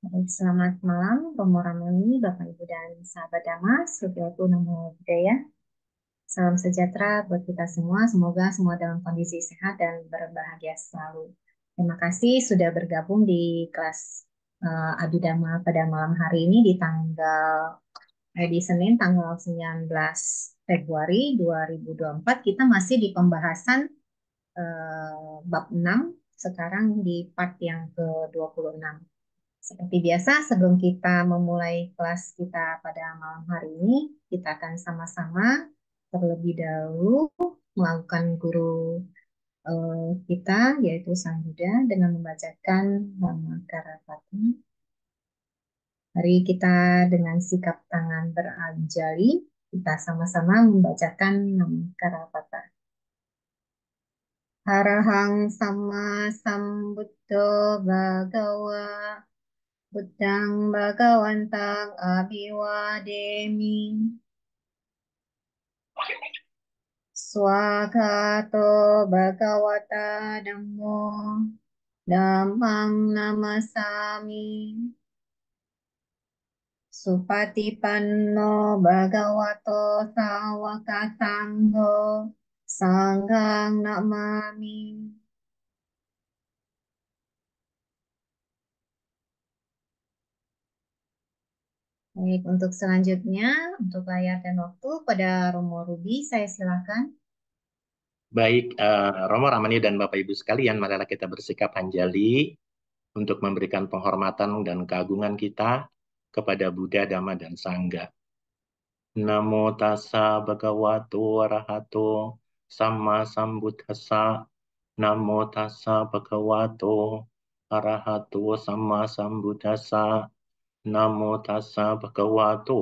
Baik, selamat malam, Romo Ramani, Bapak Ibu dan sahabat Dhamma, Sukiyoto Namo Buddhaya. Salam sejahtera buat kita semua. Semoga semua dalam kondisi sehat dan berbahagia selalu. Terima kasih sudah bergabung di kelas Abhidhamma pada malam hari ini di Senin tanggal 19 Februari 2024. Kita masih di pembahasan bab 6, sekarang di part yang ke-26. Seperti biasa, sebelum kita memulai kelas kita pada malam hari ini, kita akan sama-sama terlebih dahulu melakukan guru kita, yaitu Sang Buddha, dengan membacakan nama Karapati. Mari kita dengan sikap tangan beranjali, kita sama-sama membacakan nama Karapata. Arahang sama sambuddho bhagawa Buddhang Bhagawantang Abhiwademi Swagato Bhagawata Dhammo Dhammang Namasami Supatipanno Bhagavato Sawaka Sangho Sanghang Namami. Baik, untuk selanjutnya, untuk layar dan waktu pada Romo Ruby, saya silakan. Baik, Romo Ramani dan Bapak Ibu sekalian, marilah kita bersikap anjali untuk memberikan penghormatan dan keagungan kita kepada Buddha, Dhamma, dan Sangha. Namo tassa bhagavato arahato samma sambuddhassa. Namo tassa bhagavato arahato samma sambuddhassa. Namo tassa bhagavato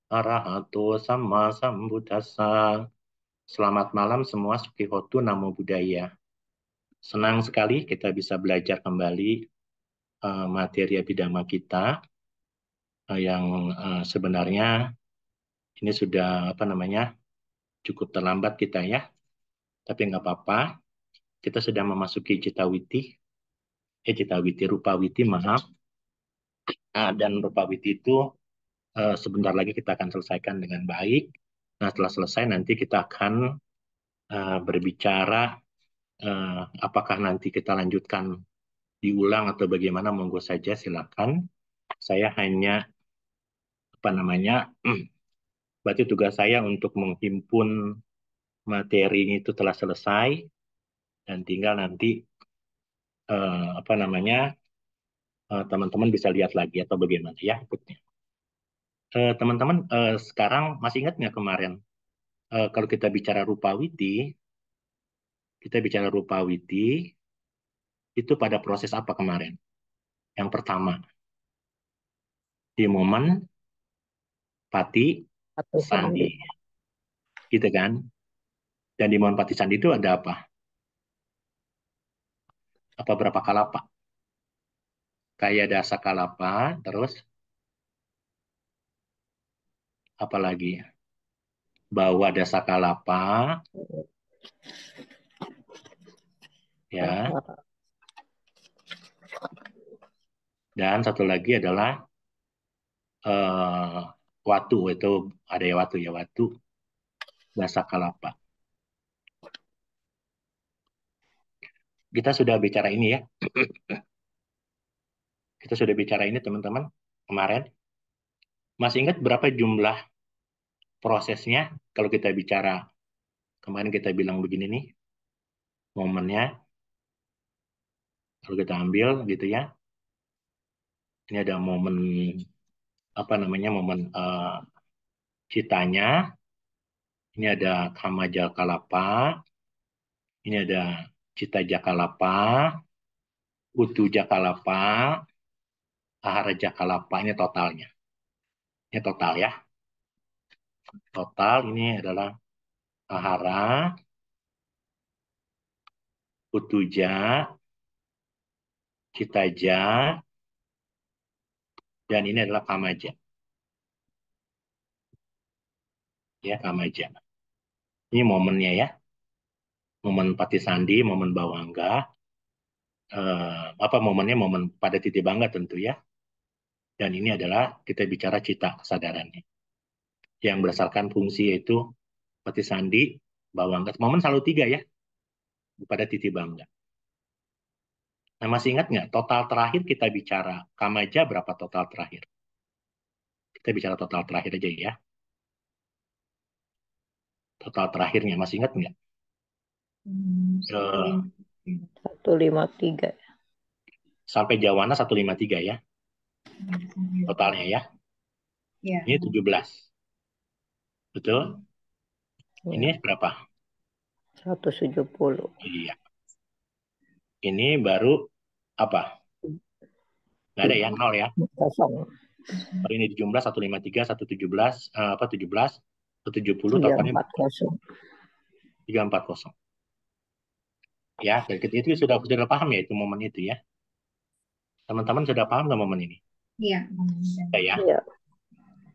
arahato samma sambuddhassa. Selamat malam semua, Sukihotu Namo Buddhaya. Senang sekali kita bisa belajar kembali materi Abhidhamma kita yang sebenarnya ini sudah cukup terlambat kita ya, tapi nggak apa-apa. Kita sudah memasuki Rupawiti, maaf. Dan Rupawiti itu sebentar lagi kita akan selesaikan dengan baik. Nah, setelah selesai nanti kita akan berbicara apakah nanti kita lanjutkan diulang atau bagaimana, monggo saja silakan. Saya hanya berarti tugas saya untuk menghimpun materi itu telah selesai dan tinggal nanti teman-teman bisa lihat lagi atau bagaimana ya inputnya. Teman-teman sekarang masih ingat nggak kemarin kalau kita bicara Rupawiti itu pada proses apa kemarin? Yang pertama di momen Pati Satu Sandi, sandi. gitu kan? Dan di momen Pati Sandi itu ada apa? Apa berapa kalapa? Kayak dasa kalapa, terus apalagi? Bawa dasa kalapa, ya. Dan satu lagi adalah eh, watu, itu ada ya watu dasa kalapa. Kita sudah bicara ini ya. Kita sudah bicara ini teman-teman kemarin. Masih ingat berapa jumlah prosesnya kalau kita bicara kemarin kita bilang begini nih momennya kalau kita ambil gitu ya. Ini ada momen momen citanya. Ini ada kama jakalapa. Ini ada cita jakalapa, utu jakalapa, ahara jakalapa. Ini totalnya. Ini total ya. Total ini adalah ahara, utuja, citaja, dan ini adalah kamaja. Ya, kamaja. Ini momennya ya. Momen Pati Sandi, momen Bawangga. Momennya momen pada titik bangga tentu ya. Dan ini adalah kita bicara cita kesadarannya. Yang berdasarkan fungsi yaitu pati sandi, bawangga. Momen selalu tiga ya, pada titi bangga. Nah, masih ingat nggak total terakhir kita bicara kamaja berapa total terakhir? Kita bicara total terakhir aja ya. Total terakhirnya masih ingat nggak? Satu Eh, lima. 153. sampai Jawana 153 ya totalnya ya. Ya. Ini 17. Betul? Ini Ya, berapa? 170. Iya. Ini baru apa? Nggak ada ya, nol ya. Kosong. Kalau ini dijumlah 153, 117, apa 17, 170 totalnya 340. 340. Ya, dari kecil itu sudah paham ya itu momen itu ya. Teman-teman sudah paham nggak momen ini? Iya. Ya. Ya,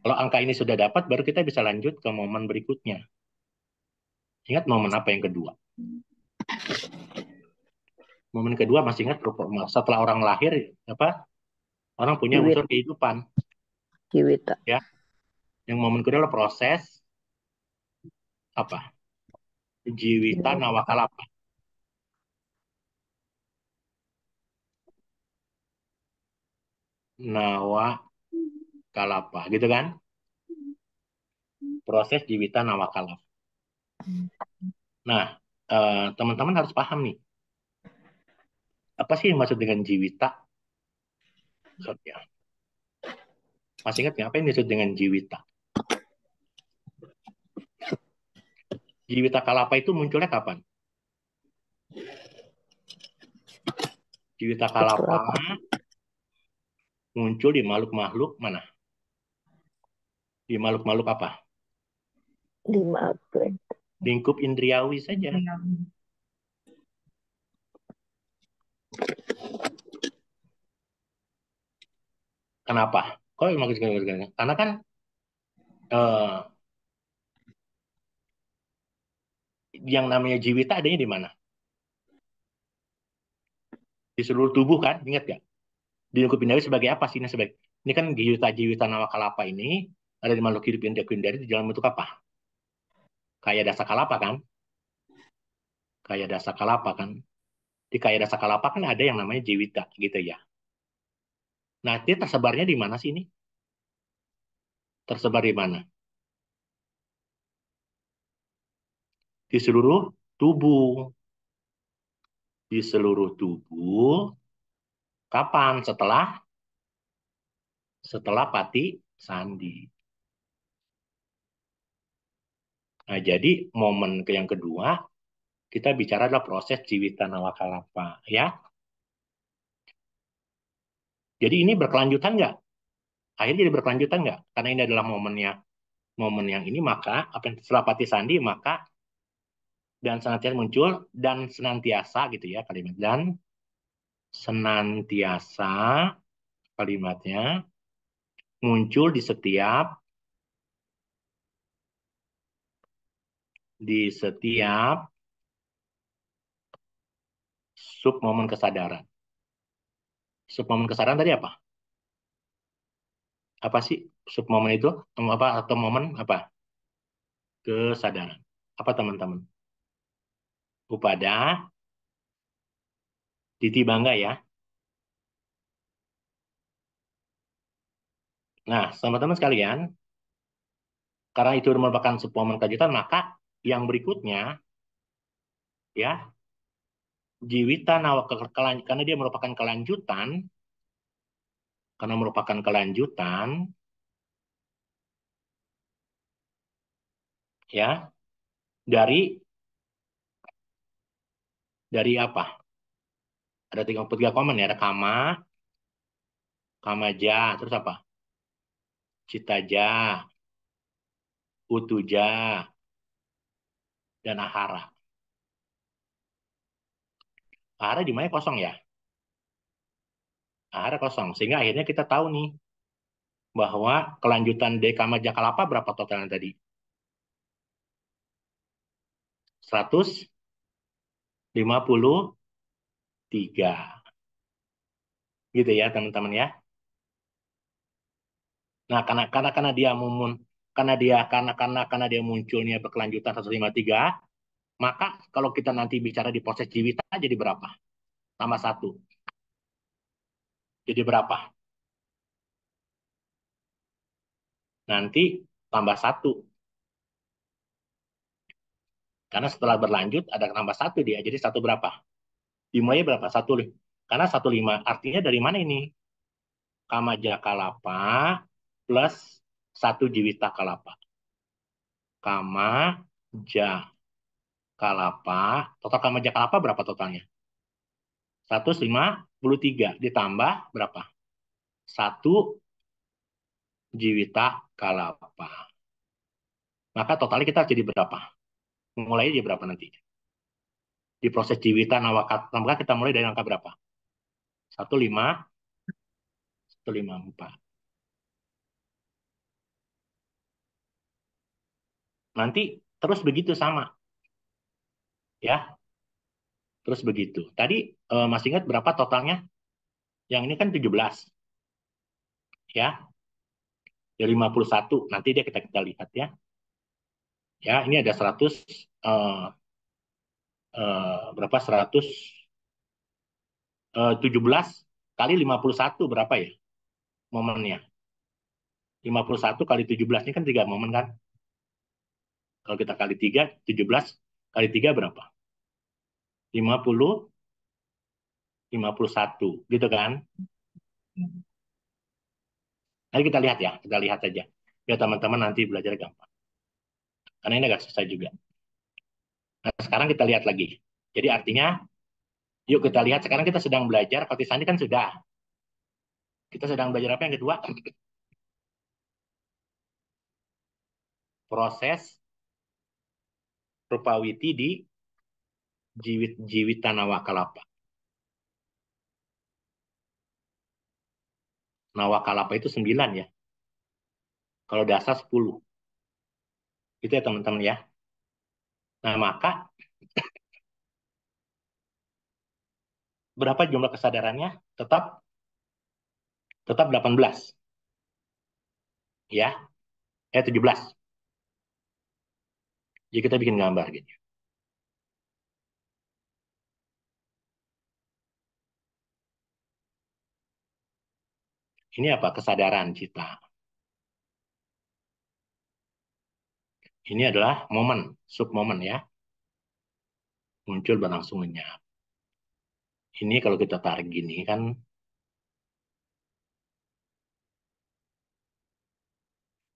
Kalau angka ini sudah dapat, baru kita bisa lanjut ke momen berikutnya. Ingat momen apa yang kedua? Momen kedua masih ingat setelah orang lahir apa? Orang punya Jiwit, unsur kehidupan, Jiwita. ya. Yang momen kedua adalah proses apa? Jiwita Jiwita. nawakalapa. Nawakalapa, gitu kan? Proses jiwita nawakalapa. Nah, teman-teman harus paham nih, apa sih yang maksud dengan jiwita? Maksudnya, masih ingat nggak apa yang disebut dengan jiwita? Jiwita kalapa itu munculnya kapan? Jiwita kalapa Beberapa. muncul di makhluk-makhluk mana? Di makhluk-makhluk apa? 5 Lingkup indriawi saja. Kenapa? Kok emang karena kan eh, yang namanya jiwita adanya di mana? Di seluruh tubuh kan? Ingat gak? Di lingkup indriawi sebagai apa sih? Ini kan jiwita-jiwita nawakalapa ini ada di makhluk hidup indriawi di dalam bentuk apa? Kayak dasa kalapa kan? Kayak dasa kalapa kan? Di kayak dasa kalapa kan ada yang namanya jiwita gitu ya. Nah, dia tersebarnya di mana sih ini? Tersebar di mana? Di seluruh tubuh. Di seluruh tubuh. Kapan? Setelah pati sandi. Nah, jadi momen yang kedua kita bicara adalah proses jiwita nawakalapa ya. Jadi ini berkelanjutan nggak? Akhirnya jadi berkelanjutan nggak? Karena ini adalah momen yang ini maka apa yang setelah pati sandi maka dan senantiasa muncul dan senantiasa gitu ya kalimat dan senantiasa kalimatnya muncul di setiap sub momen kesadaran. Sub momen kesadaran tadi apa? Apa sih sub momen itu? Apa atau momen apa? Kesadaran. Apa teman-teman? Upada titi bangga ya. Nah, teman-teman sekalian, karena itu merupakan sub momen kejutan, maka yang berikutnya ya jiwita nawa karena dia merupakan kelanjutan, karena merupakan kelanjutan ya dari apa? Ada tiga komen ya, ada kama, kamaja, terus apa? Citaja, utuja, dan ahara. Ahara di mana kosong ya? Ahara kosong. Sehingga akhirnya kita tahu nih bahwa kelanjutan dari kamaja kalapa berapa totalnya tadi? 153. Gitu ya teman-teman ya. Nah, karena dia mumun, karena dia munculnya berkelanjutan 153, maka kalau kita nanti bicara di proses Jiwita jadi berapa? Tambah satu. Jadi berapa? Nanti tambah satu. Karena setelah berlanjut ada tambah satu dia. Jadi satu berapa? Dimulai berapa? Satu. Karena 15. Artinya dari mana ini? Kamaja Kalapa plus satu Jiwita Kalapa. Kamaja Kalapa. Total Kamaja Kalapa berapa totalnya? 153 ditambah berapa? Satu Jiwita Kalapa. Maka totalnya kita jadi berapa? Mulai jadi berapa nanti? Di proses Jiwita Nawaka kita mulai dari angka berapa? 15, 154. Nanti terus begitu sama. Ya, terus begitu. Tadi masih ingat berapa totalnya? Yang ini kan 17. Ya, ya 51. Nanti dia kita lihat ya. Ya, ini ada 100 berapa? 117 kali 51 berapa ya momennya? 51 kali 17 ini kan 3 momen kan? Kalau kita kali 3, 17 kali 3 berapa? 50, 51 gitu kan? Nanti kita lihat ya, kita lihat aja. Biar teman-teman nanti belajar gampang. Karena ini agak susah juga. Nah, sekarang kita lihat lagi. Jadi artinya, yuk kita lihat. Sekarang kita sedang belajar, Koti Sandi kan sudah. Kita sedang belajar apa yang kedua? Proses Rupawiti di Jiwita Nawakalapa. Nawakalapa itu 9 ya. Kalau dasar 10. Itu ya teman-teman ya. Nah, maka berapa jumlah kesadarannya? Tetap 18. Ya, 17. Jadi kita bikin gambar gitu. Ini apa? Kesadaran cita. Ini adalah momen, submomen ya. Muncul berlangsung lenyap. Ini kalau kita tarik gini kan,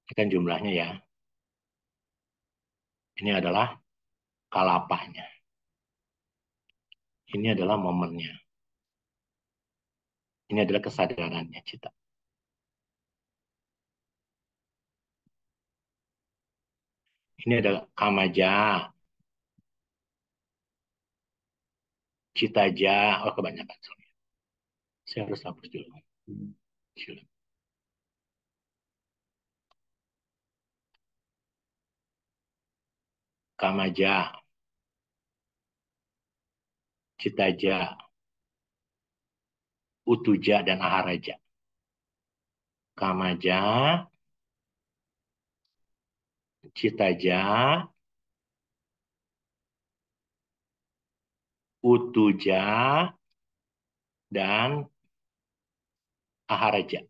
ini kan jumlahnya ya. Ini adalah kalapanya. Ini adalah momennya. Ini adalah kesadarannya cita. Ini adalah kamaja, citaja. Oh, kebanyakan. Sorry. Saya harus hapus dulu. Kamaja, citaja, utuja, dan aharaja. Kamaja, citaja, utuja, dan aharaja.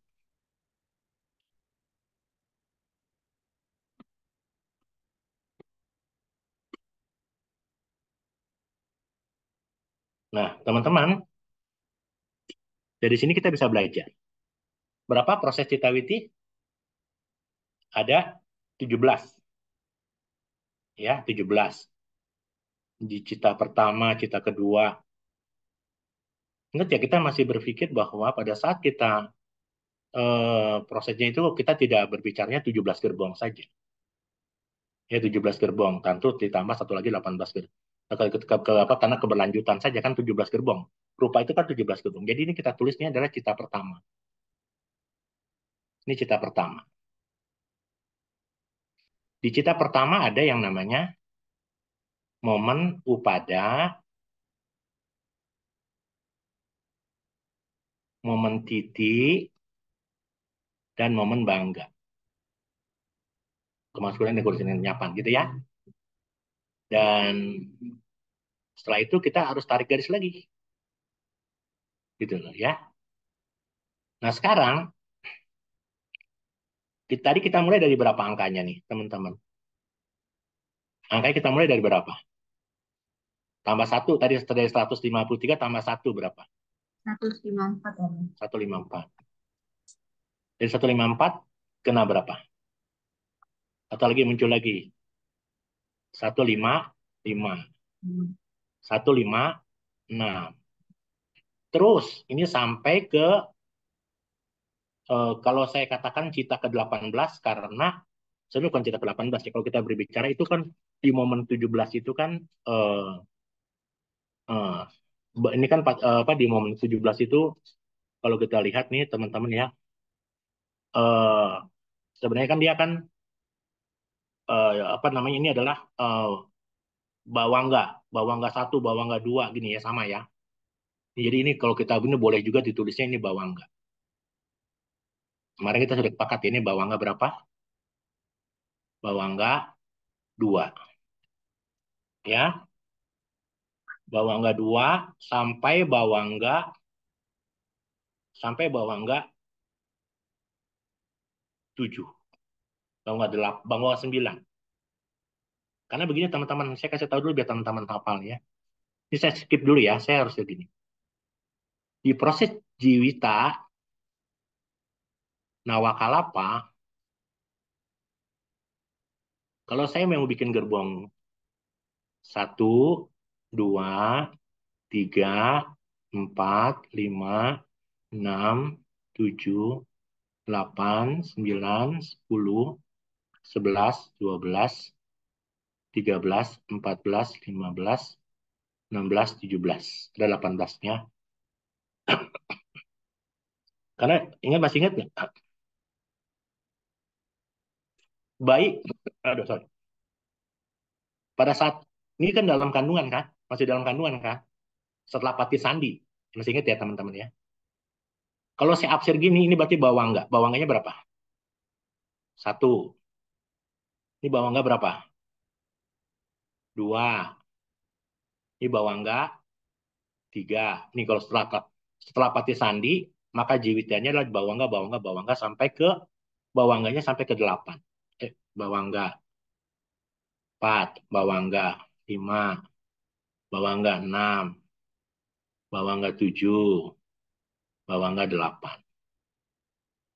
Nah, teman-teman, dari sini kita bisa belajar. Berapa proses citawiti? Ada 17. Ya, 17. Di cita pertama, cita kedua. Ingat ya, kita masih berpikir bahwa pada saat kita prosesnya itu kita tidak berbicaranya 17 gerbong saja. Ya 17 gerbong, tentu ditambah satu lagi 18 gerbong. Karena keberlanjutan saja kan 17 gerbong. Rupa itu kan 17 gerbong. Jadi ini kita tulisnya adalah cita pertama. Ini cita pertama. Di cita pertama ada yang namanya momen upada, momen titik, dan momen bangga. kemaskulinan dan kelenyapan gitu ya. Dan setelah itu kita harus tarik garis lagi. Gitu loh ya. Nah, sekarang tadi kita mulai dari berapa angkanya nih, teman-teman? Angkanya kita mulai dari berapa? Tambah satu, tadi dari 153 tambah satu berapa? 154 Om. 154. Dari 154 kena berapa? Atau lagi muncul lagi? 155. Hmm. 156. Terus ini sampai ke kalau saya katakan cita ke-18 karena sebenarnya bukan cita ke-18 ya. Kalau kita berbicara itu kan di momen 17 itu kan eh, eh, ini kan apa di momen 17 itu kalau kita lihat nih teman-teman ya eh, sebenarnya kan dia kan apa namanya ini adalah bawangga, bawangga satu, bawangga dua gini ya sama ya. Jadi ini kalau kita ini boleh juga ditulisnya ini bawangga. Kemarin kita sudah sepakat ini bawangga berapa? Bawangga dua ya. Bawangga dua sampai bawangga tujuh, bawangga delapan, bawangga sembilan. Karena begini teman-teman, saya kasih tahu dulu biar teman-teman hafal ya. Ini saya skip dulu ya, saya harus begini. Di proses Jiwita Nawakalapa, kalau saya mau bikin gerbong satu, dua, tiga, empat, lima, enam, tujuh, delapan, sembilan, 10, 11, 12, 13, 14, 15, 16, 17. Ada 18-nya. Karena masih ingat nggak? Baik, aduh sorry. Pada saat ini kan dalam kandungan kan, masih dalam kandungan kan. Setelah Pati Sandi, masih ingat ya teman-teman ya. Kalau saya absir gini, ini berarti bawangga. Bawangganya berapa? Satu. Ini bawangga berapa? Dua. Ini bawangga tiga. Ini kalau setelah Pati Sandi, maka jiwitanya adalah bawangga, bawangga, bawangga sampai ke bawangganya sampai ke 8. Bawangga 4, bawangga 5, bawangga 6, bawangga 7, bawangga 8.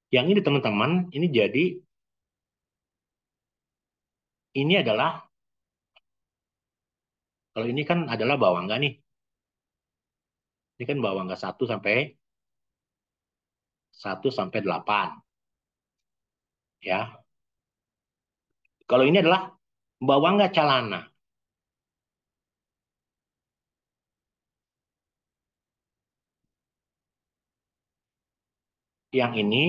Yang ini teman-teman, ini jadi ini adalah kalau ini kan adalah bawangga nih. Ini kan bawangga satu sampai 8 ya. Kalau ini adalah bawangga calana. Yang ini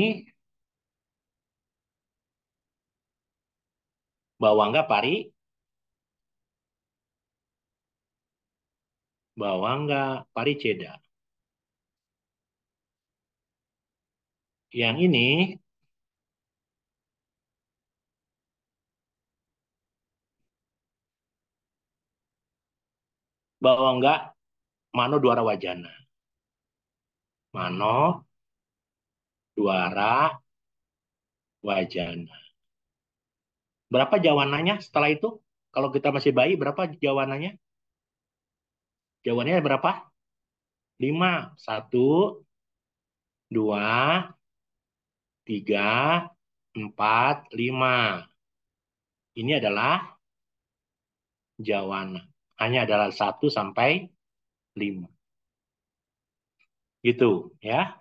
bawangga pariceda. Yang ini bawangga mano dwara wajana. Mano dwara wajana. Berapa jawanannya setelah itu? Kalau kita masih bayi, berapa jawanannya? Jawabannya berapa? 5. 1, 2, 3, 4, 5. Ini adalah jawana. Hanya adalah 1 sampai 5. Gitu ya.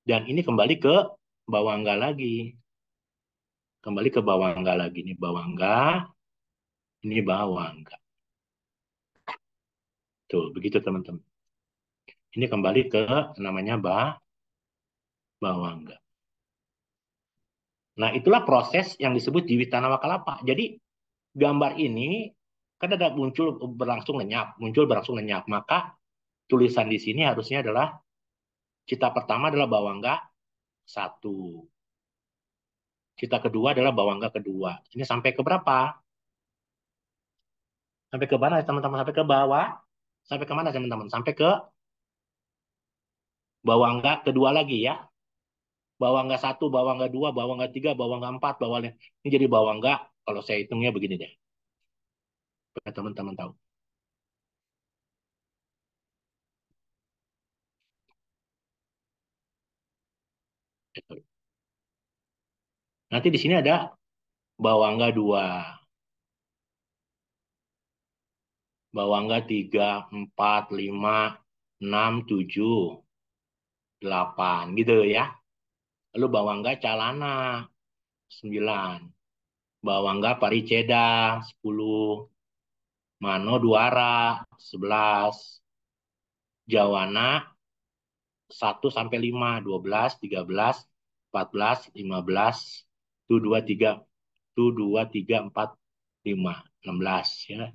Dan ini kembali ke bawangga lagi. Kembali ke bawangga lagi. Ini bawangga, ini bawangga. Tuh, begitu teman-teman. Ini kembali ke namanya bawangga. Nah, itulah proses yang disebut Jiwitanawakalapa. Jadi, gambar ini kan ada muncul berlangsung lenyap, muncul berlangsung lenyap. Maka tulisan di sini harusnya adalah cita pertama adalah bawangga 1. Cita kedua adalah bawangga kedua. Ini sampai ke berapa? Sampai ke mana teman-teman? Sampai ke bawah? Sampai ke mana teman-teman? Sampai ke bawangga kedua lagi ya. Bawangga satu, bawangga dua, bawangga tiga, bawangga empat, bawangga. Ini jadi bawangga, kalau saya hitungnya begini deh. Biar teman-teman tahu. Nanti di sini ada bawangga dua, bawangga tiga, empat, lima, enam, tujuh, delapan, gitu ya. Lalu bawangga calana, 9. Bawangga pariceda, 10. Mano duara, 11. Jawana, 1 sampai 5, 12, 13, 14, 15, tuh 2, 3, tuh 2, 3, 4, 5, 16 ya.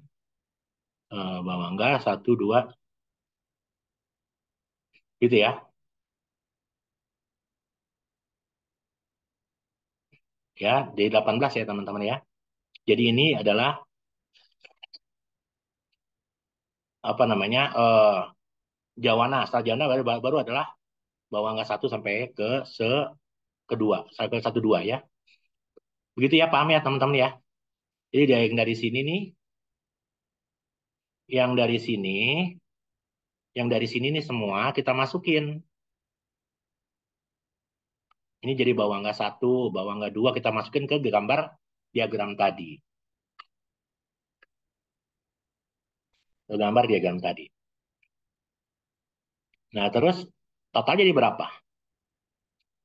Bawangga 1, 2, gitu ya. Ya, dari 18 ya teman-teman ya. Jadi ini adalah apa namanya? Jawana, asal Jawana baru adalah bawangga 1 sampai ke kedua, sampai ke 1, 2 ya. Begitu ya, paham ya teman-teman ya. Jadi dari sini nih, yang dari sini, yang dari sini nih semua kita masukin. Ini jadi bawangga 1, bawangga 2 kita masukin ke gambar diagram tadi. Ke gambar diagram tadi. Nah, terus total jadi berapa?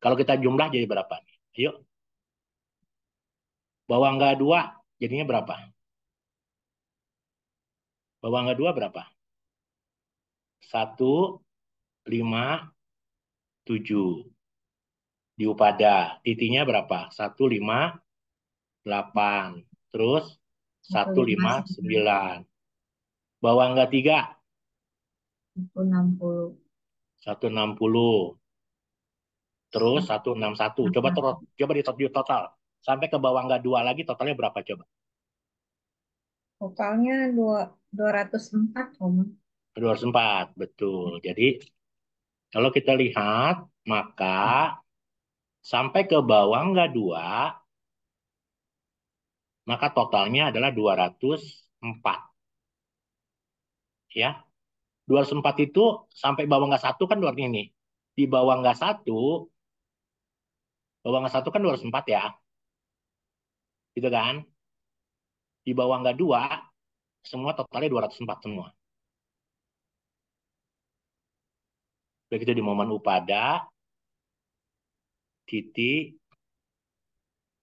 Kalau kita jumlah jadi berapa nih? Yuk, bawangga 2 jadinya berapa? Bawangga 2 berapa? 1, 5, 7. Di Upada, titiknya berapa? 1, 5, 8. Terus 1, 15, 5, 9. Bawangga 3, 60. 160. Terus 161. Coba di total. Sampai ke bawangga 2 lagi totalnya berapa coba? Totalnya 204, Om. 204, betul. Jadi kalau kita lihat, maka sampai ke bawangga 2, maka totalnya adalah 204. Ya, 204 itu sampai bawangga 1 kan luarnya ini. Di bawangga 1 kan 204 ya. Gitu kan? Di bawangga 2, semua totalnya 204 semua. Begitu di momen Upada, titik,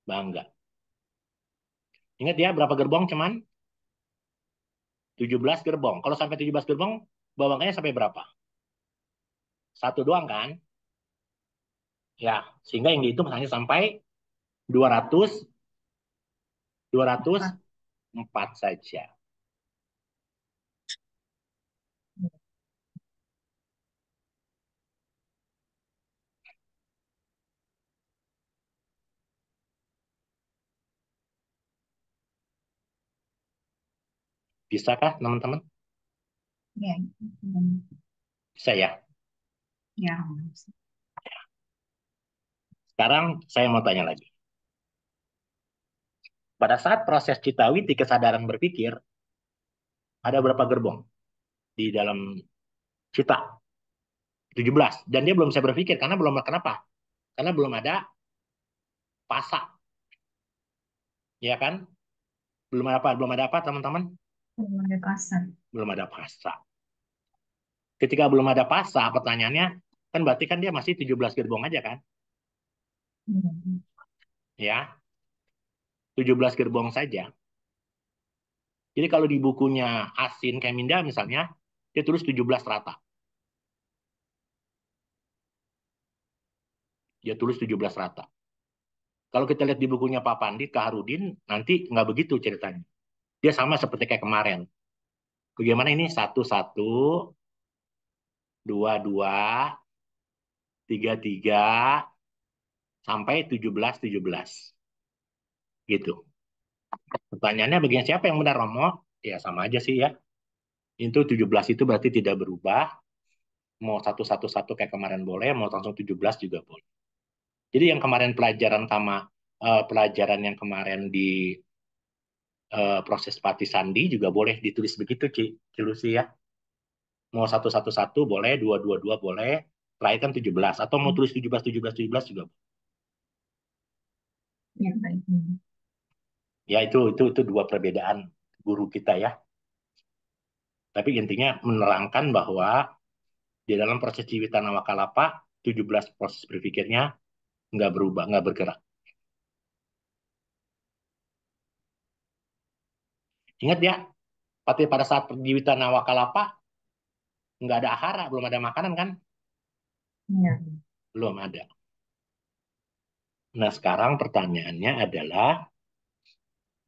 bangga. Ingat ya, berapa gerbong cuman? 17 gerbong. Kalau sampai 17 gerbong, bawangannya sampai berapa? 1 doang kan? Ya, sehingga yang dihitung hanya sampai 200, 204 saja. Bisakah teman-teman? Ya, Bisa ya? ya. Sekarang saya mau tanya lagi. Pada saat proses citawiti kesadaran berpikir, ada berapa gerbong di dalam cita? 17. Dan dia belum bisa berpikir karena belum, kenapa? Karena belum ada pasak, ya kan? Belum ada apa teman-teman? Belum ada pasar. Belum ada pasak. Ketika belum ada pasak, pertanyaannya kan berarti kan dia masih 17 gerbong aja kan? Hmm. Ya, 17 gerbong saja. Jadi kalau di bukunya Asin Keminda misalnya, dia tulis 17 rata. Dia tulis 17 rata. Kalau kita lihat di bukunya Pak Pandit, Kak Harudin, nanti nggak begitu ceritanya. Dia sama seperti kayak kemarin. Bagaimana ini? 1, 1, 2, 2, 3, 3, sampai 17, 17. Gitu. Pertanyaannya bagian siapa yang benar, Romo? Ya sama aja sih ya. Itu 17 itu berarti tidak berubah. Mau satu kayak kemarin boleh, mau langsung 17 juga boleh. Jadi yang kemarin pelajaran yang kemarin di proses Pati Sandi juga boleh ditulis begitu, Ci Lucy ya. Mau satu boleh, dua boleh. Terakhir kan 17 atau mau tulis 17 juga. Ya, baik. Ya itu dua perbedaan guru kita ya. Tapi intinya menerangkan bahwa di dalam proses Ciwita Nawakalapa 17 proses berpikirnya nggak berubah, nggak bergerak. Ingat ya, pada saat Ciwita Nawakalapa nggak ada ahara, belum ada makanan kan? Ya. Belum ada. Nah sekarang pertanyaannya adalah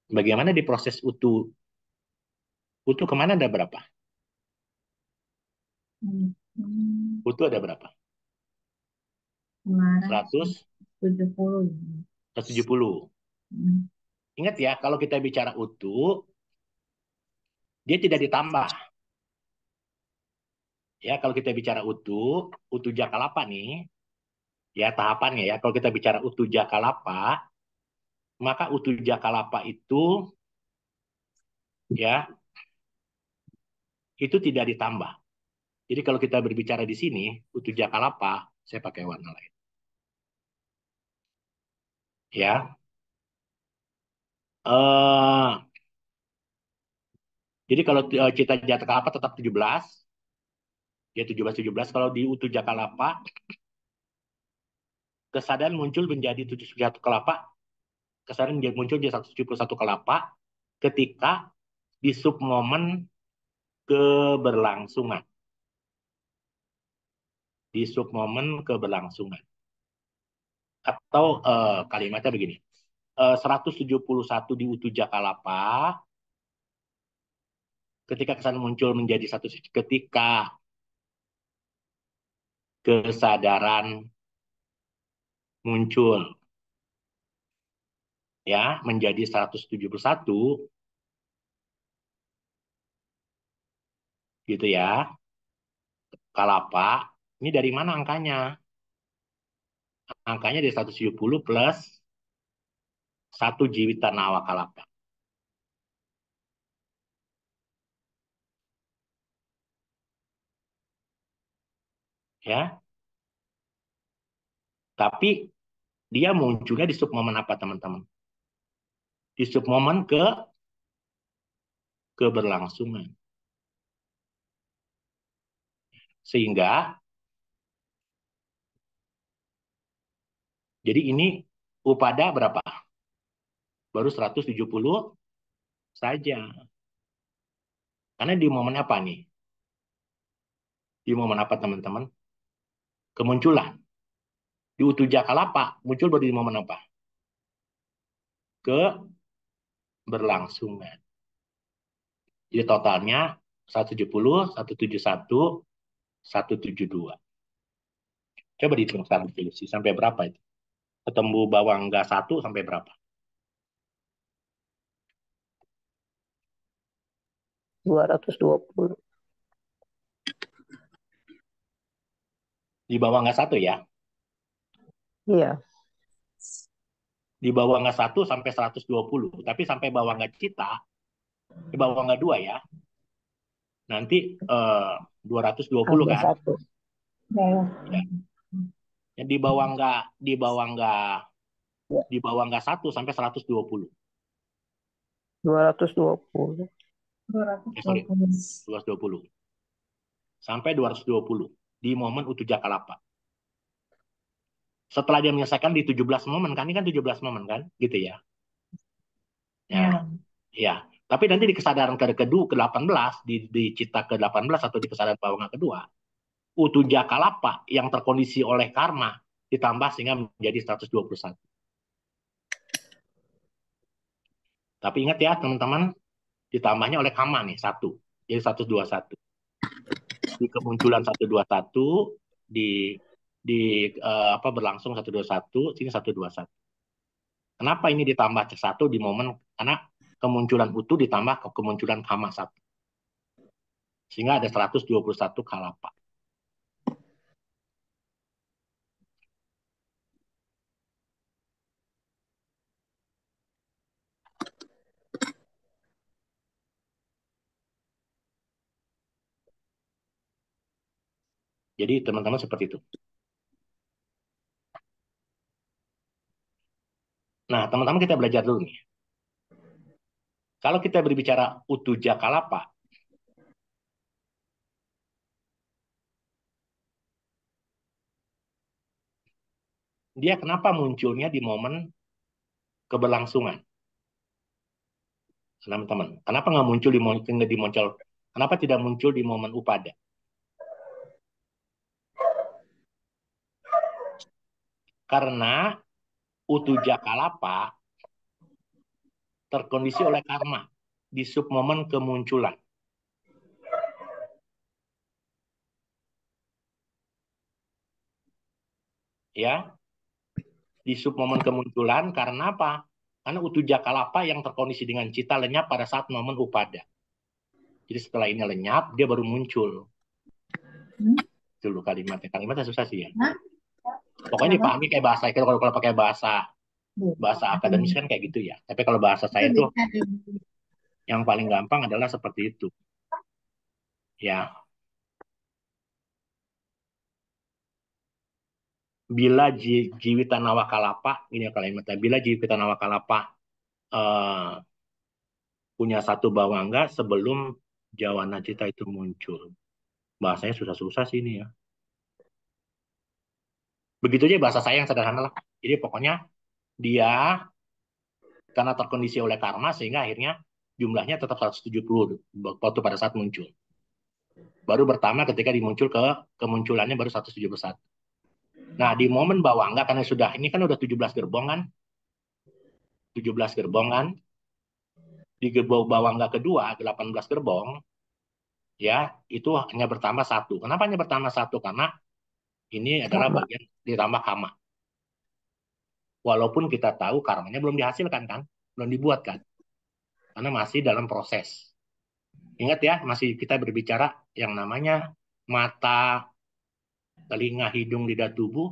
bagaimana di proses utuh? Utuh kemana ada berapa? Utuh ada berapa? Kemarin 100, 70. 170. Ingat ya, kalau kita bicara utuh, dia tidak ditambah. Ya, kalau kita bicara utuh Jakalapa nih, ya tahapannya ya. Kalau kita bicara utuh Jakalapa, maka utuh Jakalapa ya itu tidak ditambah. Jadi kalau kita berbicara di sini, utuh Jakalapa, saya pakai warna lain. Ya, jadi kalau cita Jakalapa tetap 17, ya 17. Kalau di utuh Jakalapa, kesadaran muncul menjadi 71 kelapa, kesadaran muncul jadi 171 kelapa ketika di submomen keberlangsungan. Di submomen keberlangsungan. Atau kalimatnya begini. 171 di utuh Jakalapa, ketika kesadaran muncul menjadi ketika kesadaran muncul ya menjadi 171 gitu ya. Kalapa, ini dari mana angkanya? Angkanya dari 170 plus 1 Jiwita Nawa Kalapa. Ya, tapi dia munculnya di submomen apa teman-teman? Di submomen keberlangsungan. Sehingga jadi ini upada berapa? Baru 170 saja. Karena di momen apa nih? Di momen apa teman-teman? Kemunculan. Di utuh Jakalapa muncul baru di momen apa? Keberlangsungan. Jadi totalnya 170, 171, 172. Coba dihitung sekarang sih sampai berapa itu? Ketemu bawang gas 1 sampai berapa? 220. Di bawah gas 1 ya. Iya. Di bawah gas 1 sampai 120. Tapi sampai bawah gas Cita, di bawah gas 2 ya. Nanti 220 Ada kan? satu. Ya. Ya. Ya, di bawah nggak Ya. di bawah nggak 1 sampai 120. 220. Sorry, 220. 220. Sampai 220 di momen utuh Jakalapa. Setelah dia menyelesaikan di 17 momen kan, ini kan 17 momen kan, gitu ya. Ya, Ya. ya. Tapi nanti di kesadaran kedua ke-18, di cita ke-18 atau di kesadaran bawah kedua, utuh Jakalapa yang terkondisi oleh karma ditambah sehingga menjadi 121. Tapi ingat ya teman-teman, ditambahnya oleh kama nih, satu. Jadi 121. Di kemunculan 121, di berlangsung 121, sini 121. Kenapa ini ditambah C1 di momen, karena kemunculan utuh ditambah kemunculan kama 1. Sehingga ada 121 kalapa. Jadi teman-teman seperti itu. Nah, teman-teman kita belajar dulu nih. Kalau kita berbicara utuja kalapa, dia kenapa munculnya di momen keberlangsungan? Teman-teman, kenapa nggak muncul di muncul? Kenapa tidak muncul di momen upada? Karena utuja kalapa terkondisi oleh karma di submomen kemunculan. Ya, di submomen kemunculan karena apa? Karena utuja kalapa yang terkondisi dengan cita lenyap pada saat momen upada. Jadi setelah ini lenyap, dia baru muncul. Itu loh kalimatnya. Kalimatnya susah sih ya. Nah, Pokoknya kenapa? dipahami kayak bahasa. Kalau pakai bahasa bahasa akademis kan kayak gitu ya. Tapi kalau bahasa Itu saya tuh bisa di yang paling gampang adalah seperti itu. Ya, bila jiwita nawakalapa, ini ya kalimatnya. Bila jiwita nawakalapa eh, punya satu bawangga sebelum jawana cita itu muncul. Bahasanya susah-susah sih ini ya. Begitu aja bahasa saya yang sederhana lah. Jadi pokoknya dia karena terkondisi oleh karma sehingga akhirnya jumlahnya tetap 170 waktu pada saat muncul. Baru bertambah ketika dimuncul kemunculannya baru 171. Nah, di momen bawangga karena sudah ini kan udah 17 gerbong kan? 17 gerbong kan? Di gerbong bawangga kedua 18 gerbong ya itu hanya bertambah satu. Kenapa hanya bertambah satu? Karena ini adalah Sama. bagian ditambah kama. Walaupun kita tahu karmanya belum dihasilkan kan? Belum dibuat kan? Karena masih dalam proses. Ingat ya, masih kita berbicara yang namanya mata, telinga, hidung, lidah, tubuh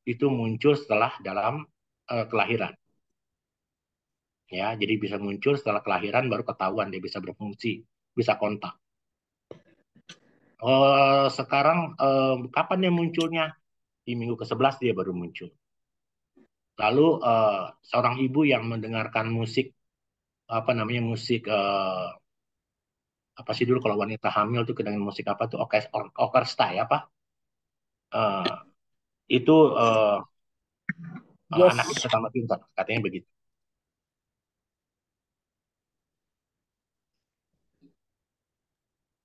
itu muncul setelah dalam kelahiran. Ya, jadi bisa muncul setelah kelahiran baru ketahuan dia bisa berfungsi, bisa kontak. Sekarang kapan dia munculnya? Di minggu ke-11 dia baru muncul. Lalu seorang ibu yang mendengarkan musik apa namanya musik apa sih dulu kalau wanita hamil tuh dengan musik apa tuh orkestra ya apa Eh, itu anaknya Yes. bisa tambah pintar katanya begitu.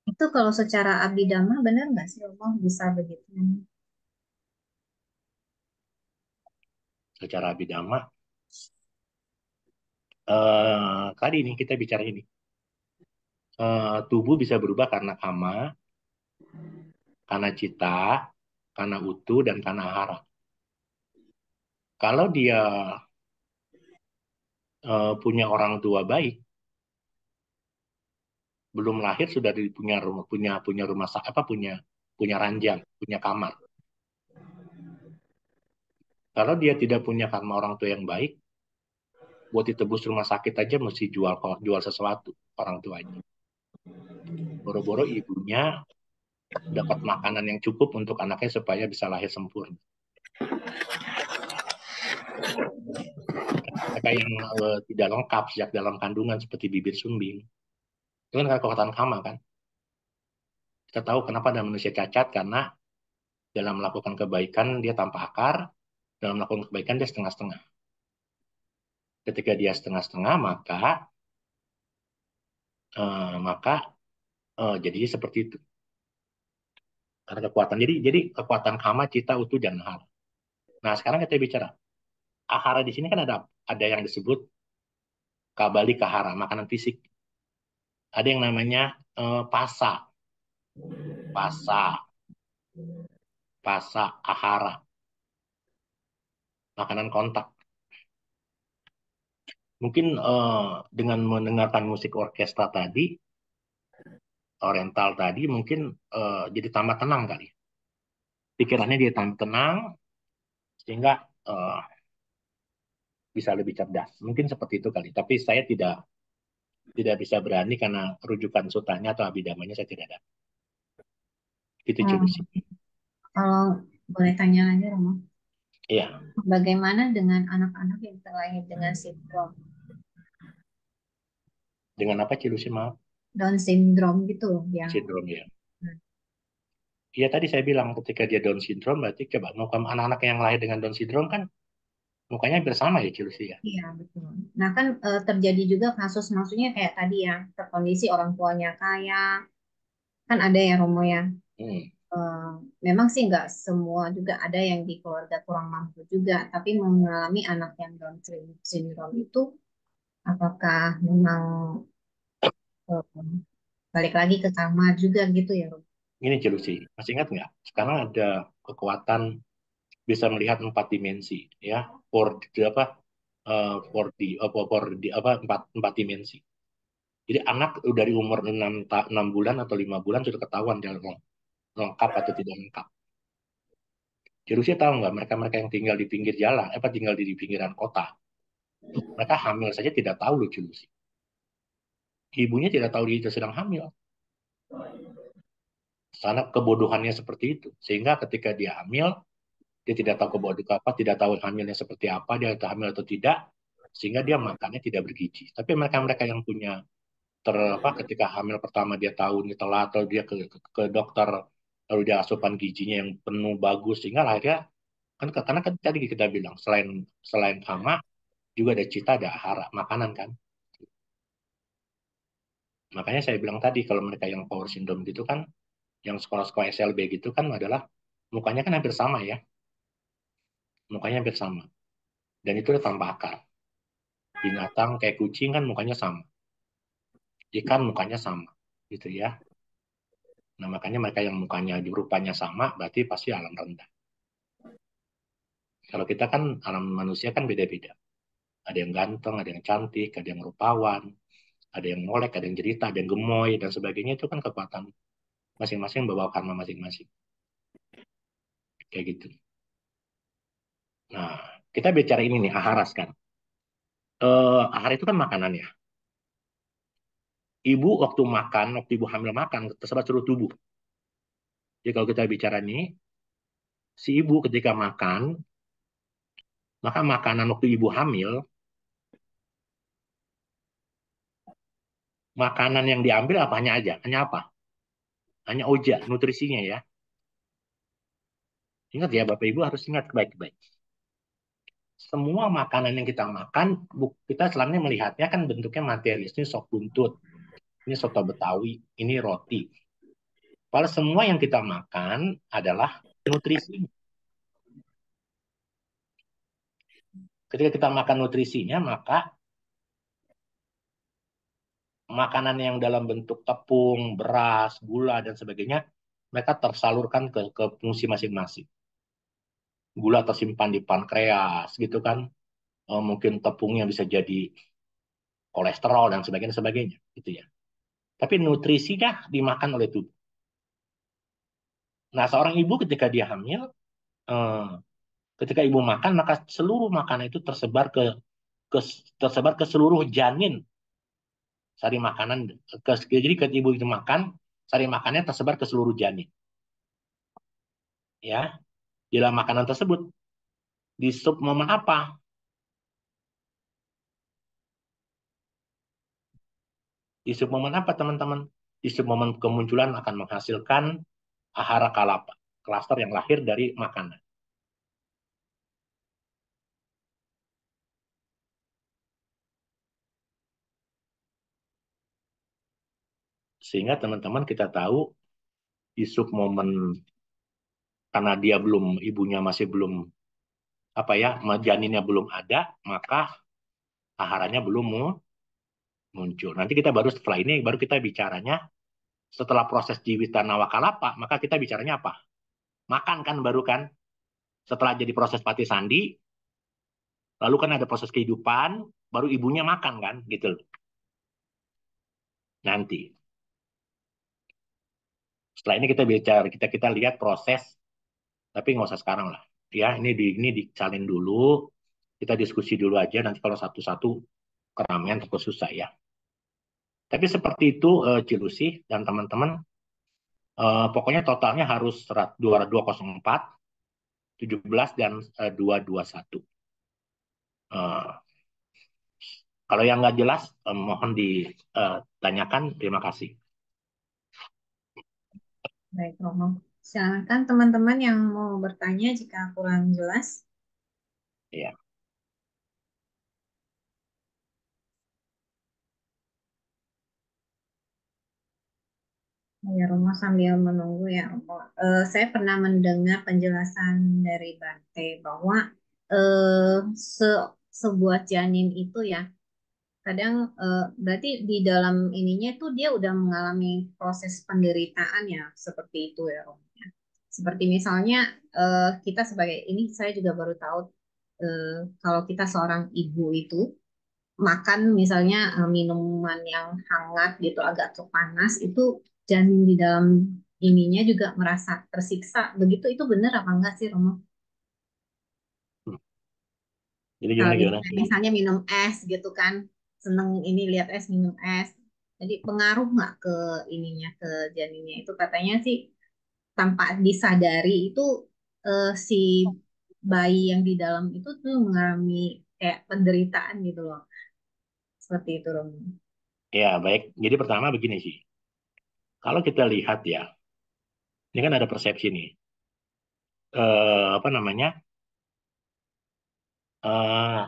itu kalau secara abidama benar nggak sih Allah bisa begitu? Secara bidama tadi ini kita bicara ini tubuh bisa berubah karena kama, karena cita, karena utuh dan karena hara. Kalau dia punya orang tua baik, belum lahir sudah punya rumah punya rumah apa punya punya ranjang, punya kamar. Kalau dia tidak punya karma orang tua yang baik, buat ditebus rumah sakit aja mesti jual sesuatu orang tuanya. Boro-boro ibunya dapat makanan yang cukup untuk anaknya supaya bisa lahir sempurna. Mereka yang tidak lengkap sejak dalam kandungan seperti bibir sumbing, itu kan kekuatan kama kan. Kita tahu kenapa ada manusia cacat karena dalam melakukan kebaikan dia tanpa akar, dalam melakukan kebaikan dia setengah-setengah. Ketika dia setengah-setengah maka jadinya seperti itu. Karena kekuatan. Jadi kekuatan kama, cita, utuh dan hara. Nah sekarang kita bicara ahara di sini kan ada yang disebut kabali kahara, makanan fisik. Ada yang namanya pasa, pasa, pasa ahara, makanan kontak. Mungkin dengan mendengarkan musik orkestra tadi, oriental tadi, mungkin jadi tambah tenang kali. Pikirannya dia tambah tenang, sehingga eh, bisa lebih cerdas. Mungkin seperti itu kali. Tapi saya tidak bisa berani karena rujukan sutanya atau abidamanya saya tidak ada. Itu Hmm, Cilusi. kalau boleh tanya lagi, Romo, Iya, bagaimana dengan anak-anak yang terlahir dengan sindrom dengan apa Cilusi maaf? Down syndrome gitu, yang Sindrom ya. Iya tadi saya bilang ketika dia Down syndrome berarti coba muka anak-anak yang lahir dengan Down syndrome kan mukanya hampir sama ya Cilusi ya. iya betul. Nah kan terjadi juga kasus, maksudnya kayak tadi ya, terkondisi orang tuanya kaya, kan ada ya Romo ya. Hmm. Eh, Memang sih nggak semua juga, ada yang di keluarga kurang mampu juga, tapi mengalami anak yang Down syndrome itu, apakah memang eh, balik lagi ke kamar juga gitu ya Romo? Ini Cilusi, masih ingat nggak? Sekarang ada kekuatan bisa melihat empat dimensi ya, apa 4D apa empat dimensi. Jadi anak dari umur 6 bulan atau 5 bulan sudah ketahuan dia lengkap atau tidak lengkap. Di Rusia tahu nggak mereka-mereka yang tinggal di pinggir jalan, apa tinggal di pinggiran kota, mereka hamil saja tidak tahu lucu sih. Ibunya tidak tahu dia sedang hamil. Karena kebodohannya seperti itu. Sehingga ketika dia hamil, dia tidak tahu kebodohan apa, tidak tahu hamilnya seperti apa, dia hamil atau tidak, sehingga dia makannya tidak bergizi. Tapi mereka-mereka yang punya ketika hamil pertama dia tahu ini telat atau dia ke dokter lalu dia asupan gizinya yang penuh bagus sehingga akhirnya kan karena kan tadi kita bilang selain selain hama juga ada cita ada ahara makanan kan. Makanya saya bilang tadi kalau mereka yang power syndrome gitu kan yang sekolah-sekolah SLB gitu kan adalah mukanya kan hampir sama ya, mukanya hampir sama dan itu udah tanpa akal. Binatang kayak kucing kan mukanya sama, ikan mukanya sama gitu ya. Nah makanya mereka yang mukanya rupanya sama berarti pasti alam rendah. Kalau kita kan alam manusia kan beda-beda. Ada yang ganteng, ada yang cantik, ada yang rupawan, ada yang molek, ada yang cerita, ada yang gemoy dan sebagainya itu kan kekuatan masing-masing bawa karma masing-masing. Kayak gitu. Nah, kita bicara ini nih, aharas kan. Ahar itu kan makanan ya. Ibu waktu makan, waktu ibu hamil makan, terserah seluruh tubuh. Jadi kalau kita bicara nih, si ibu ketika makan, maka makanan waktu ibu hamil, makanan yang diambil apanya aja? Hanya apa? Hanya oja, nutrisinya ya. Ingat ya, Bapak Ibu harus ingat baik-baik. Semua makanan yang kita makan, kita selama ini melihatnya kan bentuknya material. Ini sop buntut, ini soto Betawi, ini roti. Kalau semua yang kita makan adalah nutrisi. Ketika kita makan nutrisinya, maka makanan yang dalam bentuk tepung, beras, gula, dan sebagainya, mereka tersalurkan ke fungsi masing-masing. Gula tersimpan di pankreas, gitu kan. Mungkin tepungnya bisa jadi kolesterol dan sebagainya, sebagainya, gitu ya. Tapi nutrisinya dimakan oleh tubuh. Nah, seorang ibu ketika dia hamil, eh, ketika ibu makan, maka seluruh makanan itu ke tersebar ke seluruh janin sari makanan. Jadi ketika ibu itu makan, sari makannya tersebar ke seluruh janin. Ya, di dalam makanan tersebut di sub momen apa? Di sub momen apa, teman-teman? Di sub momen kemunculan akan menghasilkan ahara kalapa, klaster yang lahir dari makanan. Sehingga teman-teman kita tahu di sub momen karena dia belum ibunya masih belum apa ya janinnya belum ada maka aharanya belum muncul. Nanti kita baru setelah ini baru kita bicaranya setelah proses Jiwita Nawakalapa maka kita bicaranya apa? Makan kan baru kan setelah jadi proses Pati Sandi Lalu kan ada proses kehidupan, baru ibunya makan kan, gitu loh. Nanti. Setelah ini kita bicara, kita lihat proses, tapi nggak usah sekarang lah. Ya, ini dicalin dulu, kita diskusi dulu aja. Nanti kalau satu-satu keramaian terus susah ya. Tapi seperti itu, Cilusi dan teman-teman. Pokoknya totalnya harus 204, 17 dan 221. Eh, Kalau yang nggak jelas, mohon ditanyakan. Terima kasih. Baik, Romo. Silakan teman-teman yang mau bertanya jika kurang jelas. Ya, Ya, Romo sambil menunggu ya, Romo. Saya pernah mendengar penjelasan dari Bante bahwa eh, se- sebuah janin itu ya, kadang berarti di dalam ininya tuh dia udah mengalami proses penderitaan ya, seperti itu ya, Romo. Seperti misalnya kita sebagai ini saya juga baru tahu kalau kita seorang ibu itu makan misalnya minuman yang hangat gitu agak panas itu janin di dalam ininya juga merasa tersiksa. Begitu itu benar apa enggak sih Romo? hmm. Jadi Kalau gimana kita gimana? misalnya minum es gitu kan, seneng ini lihat es minum es. Jadi pengaruh nggak ke ininya ke janinnya itu katanya sih tanpa disadari itu si bayi yang di dalam itu tuh mengalami kayak penderitaan gitu loh. Seperti itu Romo. Ya, baik. Jadi pertama begini sih. Kalau kita lihat ya, ini kan ada persepsi nih. Apa namanya? Eh,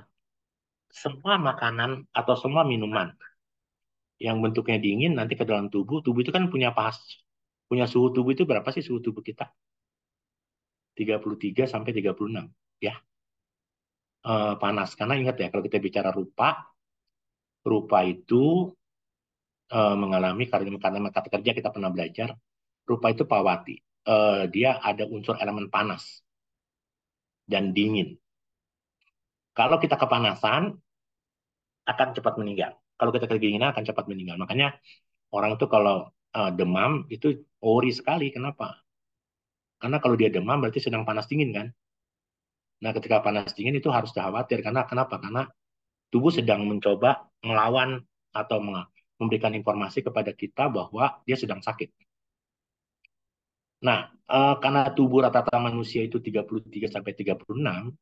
Semua makanan atau semua minuman yang bentuknya dingin nanti ke dalam tubuh, tubuh itu kan punya suhu tubuh itu berapa sih suhu tubuh kita? 33 sampai 36. Ya, panas. Karena ingat ya, kalau kita bicara rupa, rupa itu mengalami karena mata kerja kita pernah belajar, rupa itu pawati. Dia ada unsur elemen panas dan dingin. Kalau kita kepanasan, akan cepat meninggal. Kalau kita kedinginan akan cepat meninggal. Makanya orang itu kalau demam itu ori sekali. Kenapa? Karena kalau dia demam berarti sedang panas dingin kan. Nah, ketika panas dingin itu harus khawatir. Karena kenapa? Karena tubuh sedang mencoba melawan atau memberikan informasi kepada kita bahwa dia sedang sakit. Nah, karena tubuh rata-rata manusia itu 33 sampai 36,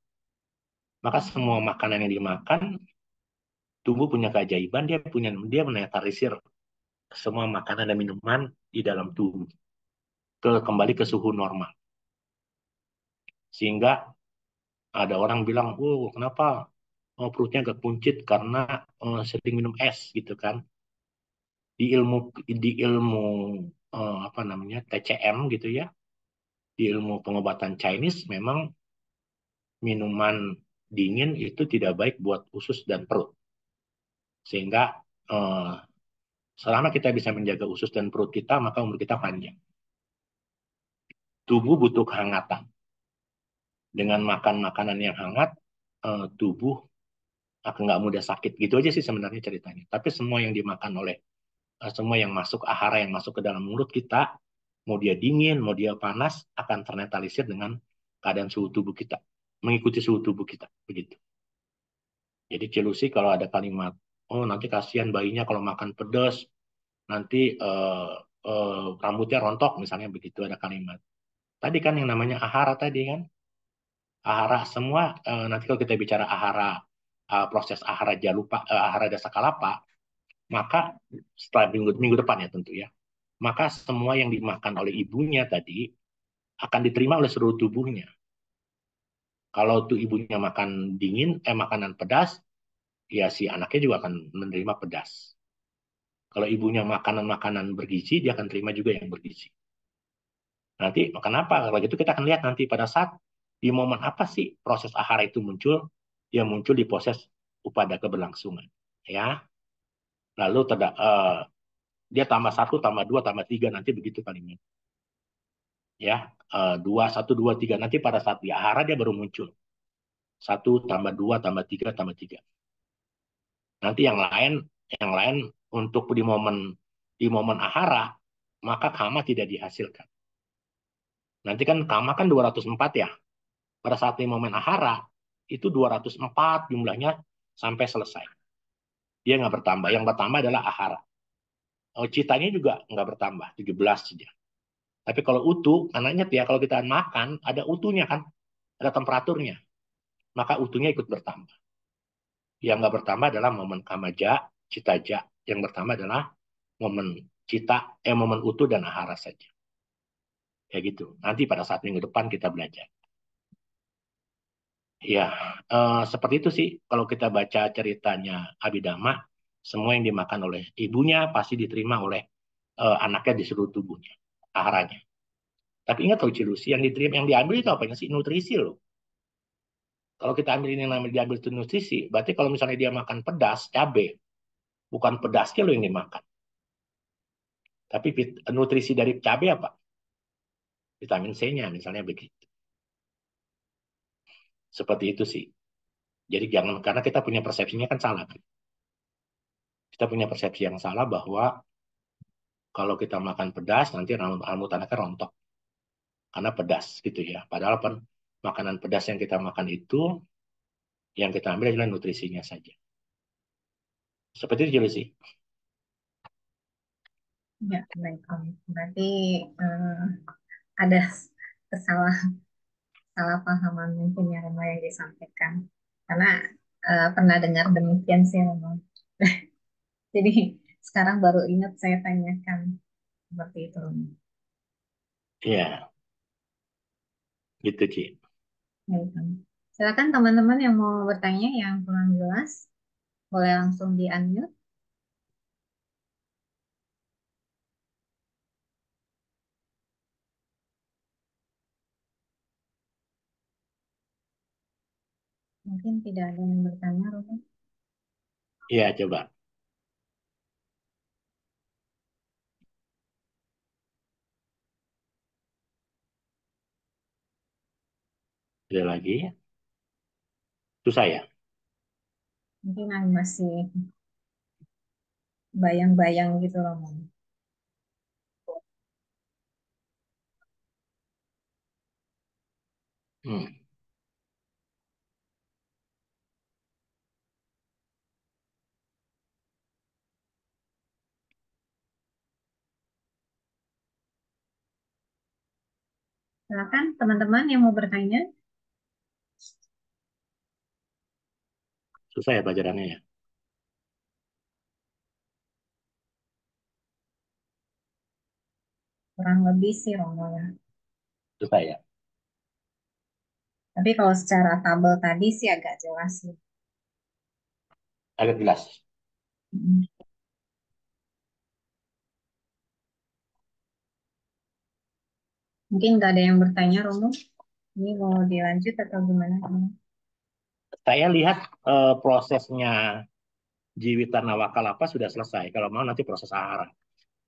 maka semua makanan yang dimakan, tubuh punya keajaiban, dia menetralisir semua makanan dan minuman di dalam tubuh kembali ke suhu normal. Sehingga ada orang bilang, "Oh, kenapa perutnya agak buncit karena sering minum es gitu kan?" Di ilmu apa namanya TCM gitu ya, di ilmu pengobatan Chinese memang minuman dingin itu tidak baik buat usus dan perut. Sehingga eh, selama kita bisa menjaga usus dan perut kita, maka umur kita panjang. Tubuh butuh kehangatan. Dengan makan makanan yang hangat, tubuh akan nggak mudah sakit. Gitu aja sih sebenarnya ceritanya. Tapi semua yang masuk ahara yang masuk ke dalam mulut kita, mau dia dingin, mau dia panas, akan ternetralisir dengan keadaan suhu tubuh kita, mengikuti suhu tubuh kita, begitu. Jadi Celusi kalau ada kalimat, oh nanti kasihan bayinya kalau makan pedas, nanti rambutnya rontok, misalnya begitu ada kalimat. Tadi kan yang namanya ahara tadi kan, ahara semua, nanti kalau kita bicara ahara, proses ahara jalupa, ahara dasakalapa, maka setelah minggu depan ya tentu ya, maka semua yang dimakan oleh ibunya tadi akan diterima oleh seluruh tubuhnya. Kalau tuh ibunya makan makanan pedas, ya si anaknya juga akan menerima pedas. Kalau ibunya makanan-makanan bergizi, dia akan terima juga yang bergizi. Nanti kenapa? Kalau gitu kita akan lihat nanti pada saat di momen apa sih proses ahara itu muncul? Dia muncul di proses upada keberlangsungan. Ya, lalu dia tambah satu, tambah dua, tambah tiga, nanti begitu kalimat. Ya, dua, satu, dua, tiga. Nanti pada saat di ahara dia baru muncul. 1 tambah 2 tambah 3 tambah 3. Nanti yang lain untuk di momen ahara, maka kama tidak dihasilkan. Nanti kan kama kan 204 ya. Pada saat di momen ahara, itu 204 jumlahnya sampai selesai. Dia nggak bertambah. Yang bertambah adalah ahara. Oh, citanya juga nggak bertambah, 17 saja. Tapi kalau utuh, karena ingat ya, kalau kita makan, ada utuhnya kan, ada temperaturnya. Maka utuhnya ikut bertambah. Yang nggak bertambah adalah momen kamaja, citaja. Yang bertambah adalah momen momen utuh dan ahara saja. Kayak gitu. Nanti pada saat minggu depan kita belajar. Ya, seperti itu sih. Kalau kita baca ceritanya Abhidhamma, semua yang dimakan oleh ibunya pasti diterima oleh anaknya di seluruh tubuhnya, aharanya. Tapi ingat loh Cilusi, yang diterima, yang diambil itu apa sih? Nutrisi loh. Kalau kita ambil ini yang namanya diambil itu nutrisi, berarti kalau misalnya dia makan pedas, cabai, bukan pedasnya loh yang dimakan. Tapi nutrisi dari cabai apa? Vitamin C-nya misalnya begitu. Seperti itu sih. Jadi jangan, karena kita punya persepsinya kan salah. Kita punya persepsi yang salah bahwa kalau kita makan pedas nanti rambut anaknya rontok karena pedas gitu ya. Padahal makanan pedas yang kita makan itu yang kita ambil adalah nutrisinya saja. Seperti itu juga sih. Ya, baik Om. Berarti eh, ada kesalah salah pahaman mungkin ya Romo yang disampaikan. Karena pernah dengar demikian sih Romo. Jadi sekarang baru ingat saya tanyakan seperti itu Romo. Iya, gitu Ci. Baik, Om. Silakan teman-teman yang mau bertanya yang kurang jelas, boleh langsung di-unmute. Mungkin tidak ada yang bertanya, Romo. Iya, coba. Ada lagi. Susah ya? Mungkin masih bayang-bayang gitu Romo. Hmm. Silakan teman-teman yang mau bertanya. Susah ya pelajarannya ya? Kurang lebih sih Romo ya. Susah ya? Tapi kalau secara tabel tadi sih agak jelas sih. Agak jelas. Mm. Mungkin nggak ada yang bertanya, Romo. Ini mau dilanjut atau gimana? Romo? Saya lihat prosesnya Jiwitanawaka sudah selesai. Kalau mau nanti proses ahara.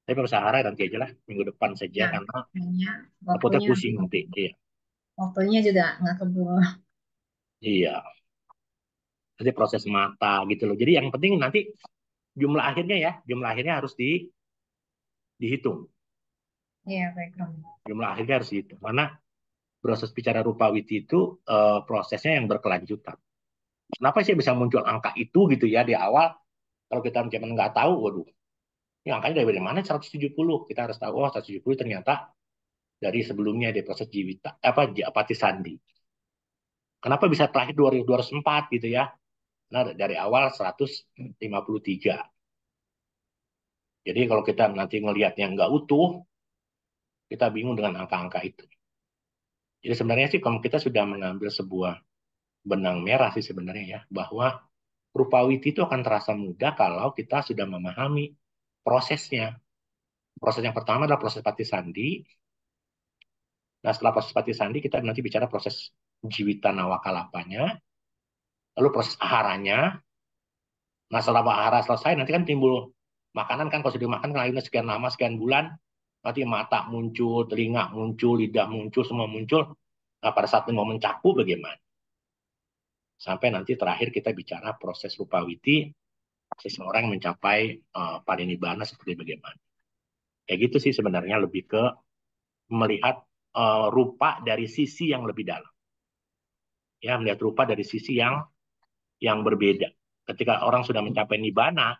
Tapi proses ahara nanti aja lah, minggu depan saja, Ya, karena kayaknya takutnya waktunya pusing nanti. Iya, waktunya juga nggak keburu. iya. Nanti proses mata gitu loh. Jadi yang penting nanti jumlah akhirnya ya, jumlah akhirnya harus dihitung. Iya, baik, Romo. Jumlah akhirnya harus dihitung. Karena proses bicara rupawiti itu prosesnya yang berkelanjutan. Kenapa sih bisa muncul angka itu gitu ya di awal? Kalau kita zaman nggak tahu, waduh, ini angkanya dari mana 170? Kita harus tahu, oh 170 ternyata dari sebelumnya di proses Jiwita, Pati Sandi. Kenapa bisa terakhir 2204 gitu ya? Nah, dari awal 153. Jadi kalau kita nanti ngelihatnya nggak utuh, kita bingung dengan angka-angka itu. Jadi sebenarnya sih kalau kita sudah mengambil sebuah benang merah sih sebenarnya ya, bahwa Rupawiti itu akan terasa mudah kalau kita sudah memahami prosesnya. Proses yang pertama adalah proses Pati Sandi. Nah, setelah proses Pati Sandi, kita nanti bicara proses Jiwita Nawakalapanya, lalu proses aharanya. Nah, setelah ahara selesai, nanti kan timbul makanan kan, kalau sudah makan kan akhirnya sekian lama, sekian bulan, nanti mata muncul, telinga muncul, lidah muncul, semua muncul. Nah, pada saat mau mencakup bagaimana? Sampai nanti terakhir kita bicara proses rupawiti, seseorang mencapai parinibbana seperti bagaimana. Kayak gitu sih sebenarnya, lebih ke melihat rupa dari sisi yang lebih dalam. Ya, melihat rupa dari sisi yang berbeda. Ketika orang sudah mencapai nibbana,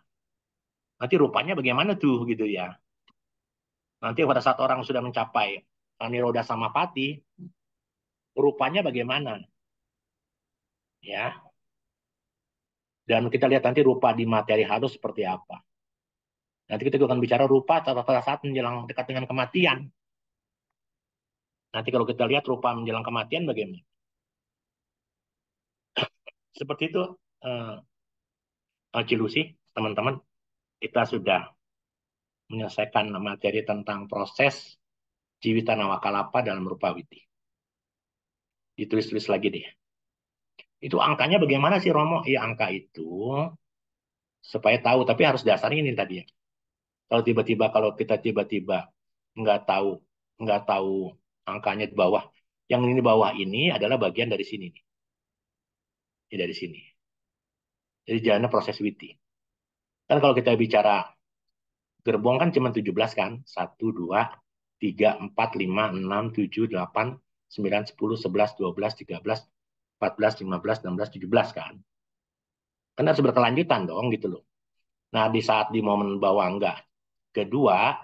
nanti rupanya bagaimana tuh gitu ya. Nanti pada saat orang sudah mencapai niroda samapati, rupanya bagaimana ya. Dan kita lihat nanti rupa di materi halus seperti apa. Nanti kita akan bicara rupa pada saat menjelang dekat dengan kematian. Nanti kalau kita lihat rupa menjelang kematian bagaimana. Seperti itu, Cilusi, teman-teman, kita sudah menyelesaikan materi tentang proses Jiwita Nawakalapa dalam Rupawiti. Ditulis-tulis lagi deh. Itu angkanya bagaimana sih Romo? Ya angka itu supaya tahu, tapi harus dasarnya ini tadi ya. Kalau kita tiba-tiba nggak tahu nggak tahu angkanya di bawah, yang ini bawah ini adalah bagian dari sini nih. Ini dari sini. Jadi jalannya proses witi. Kan kalau kita bicara gerbong kan cuma 17 kan? 1, 2, 3, 4, 5, 6, 7, 8, 9, 10, 11, 12, 13, 14, 15, 16, 17 kan harus berkelanjutan dong gitu loh. Nah di saat di momen bawangga kedua,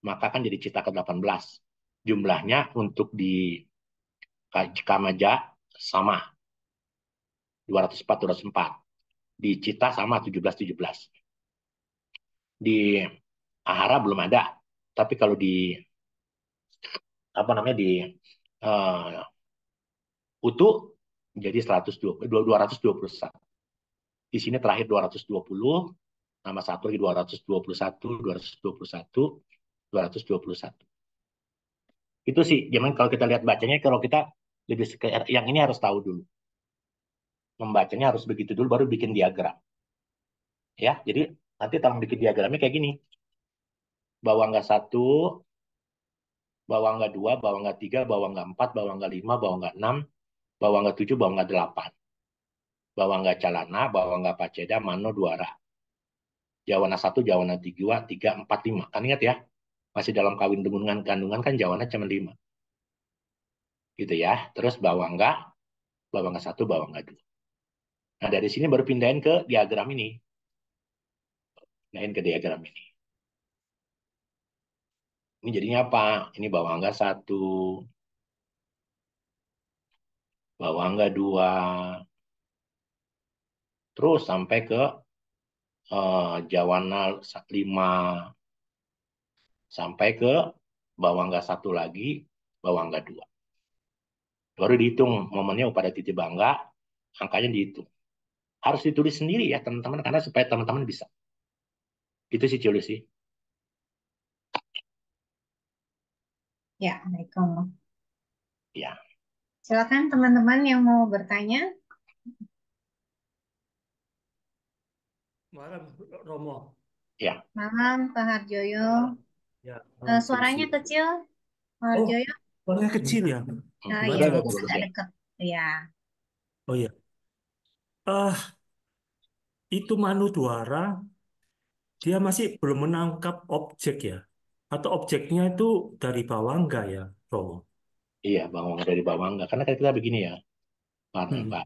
maka kan jadi cita ke-18. Jumlahnya untuk di Kamaja sama 204, 204. Di cita sama 17, 17. Di Ahara belum ada. Tapi kalau di apa namanya di uh, Utu jadi 221. Di sini terakhir 220, nama satu lagi 221, 221, 221. Itu sih, zaman kalau kita lihat bacanya, kalau kita lebih yang ini harus tahu dulu. Membacanya harus begitu dulu, baru bikin diagram. Ya, jadi nanti tolong bikin diagramnya kayak gini. Bawangga 1, bawangga 2, bawangga 3, bawangga 4, bawangga 5, bawangga 6, bawangga 7, bawangga 8. Bawangga Calana, bawangga Paceda, Mano, Duara. Jawana 1, Jawana 3, 3, 4, 5. Kan ingat ya, masih dalam kawin dengan kandungan kan Jawana cuma 5. Gitu ya. Terus bawangga, bawangga 1, bawangga 2. Nah, dari sini baru pindahin ke diagram ini. Pindahin ke diagram ini. Ini jadinya apa? Ini bawangga 1, bawangga 2, terus sampai ke Jawana 5, sampai ke bawangga 1 lagi, bawangga 2. Baru dihitung momennya pada titik bangga, angkanya dihitung. Harus ditulis sendiri ya teman-teman, karena supaya teman-teman bisa. Itu sih Cilu sih. Ya, baik Romo. Ya, Silakan teman-teman yang mau bertanya. Malam, Romo. ya. Malam, Pak Harjoyo. Ya, malam, Suaranya Chelsea. kecil, Pak Oh, Harjoyo. suaranya kecil ya. Ya, Udah Gimana? bagus agak ya. dekat. Ya, Oh ya. Itu Manu Dwara, dia masih belum menangkap objek ya. Atau objeknya itu dari bawah enggak ya, Romo? Iya, bawang dari bawang enggak. Karena kan kita begini ya, Hmm. Pak.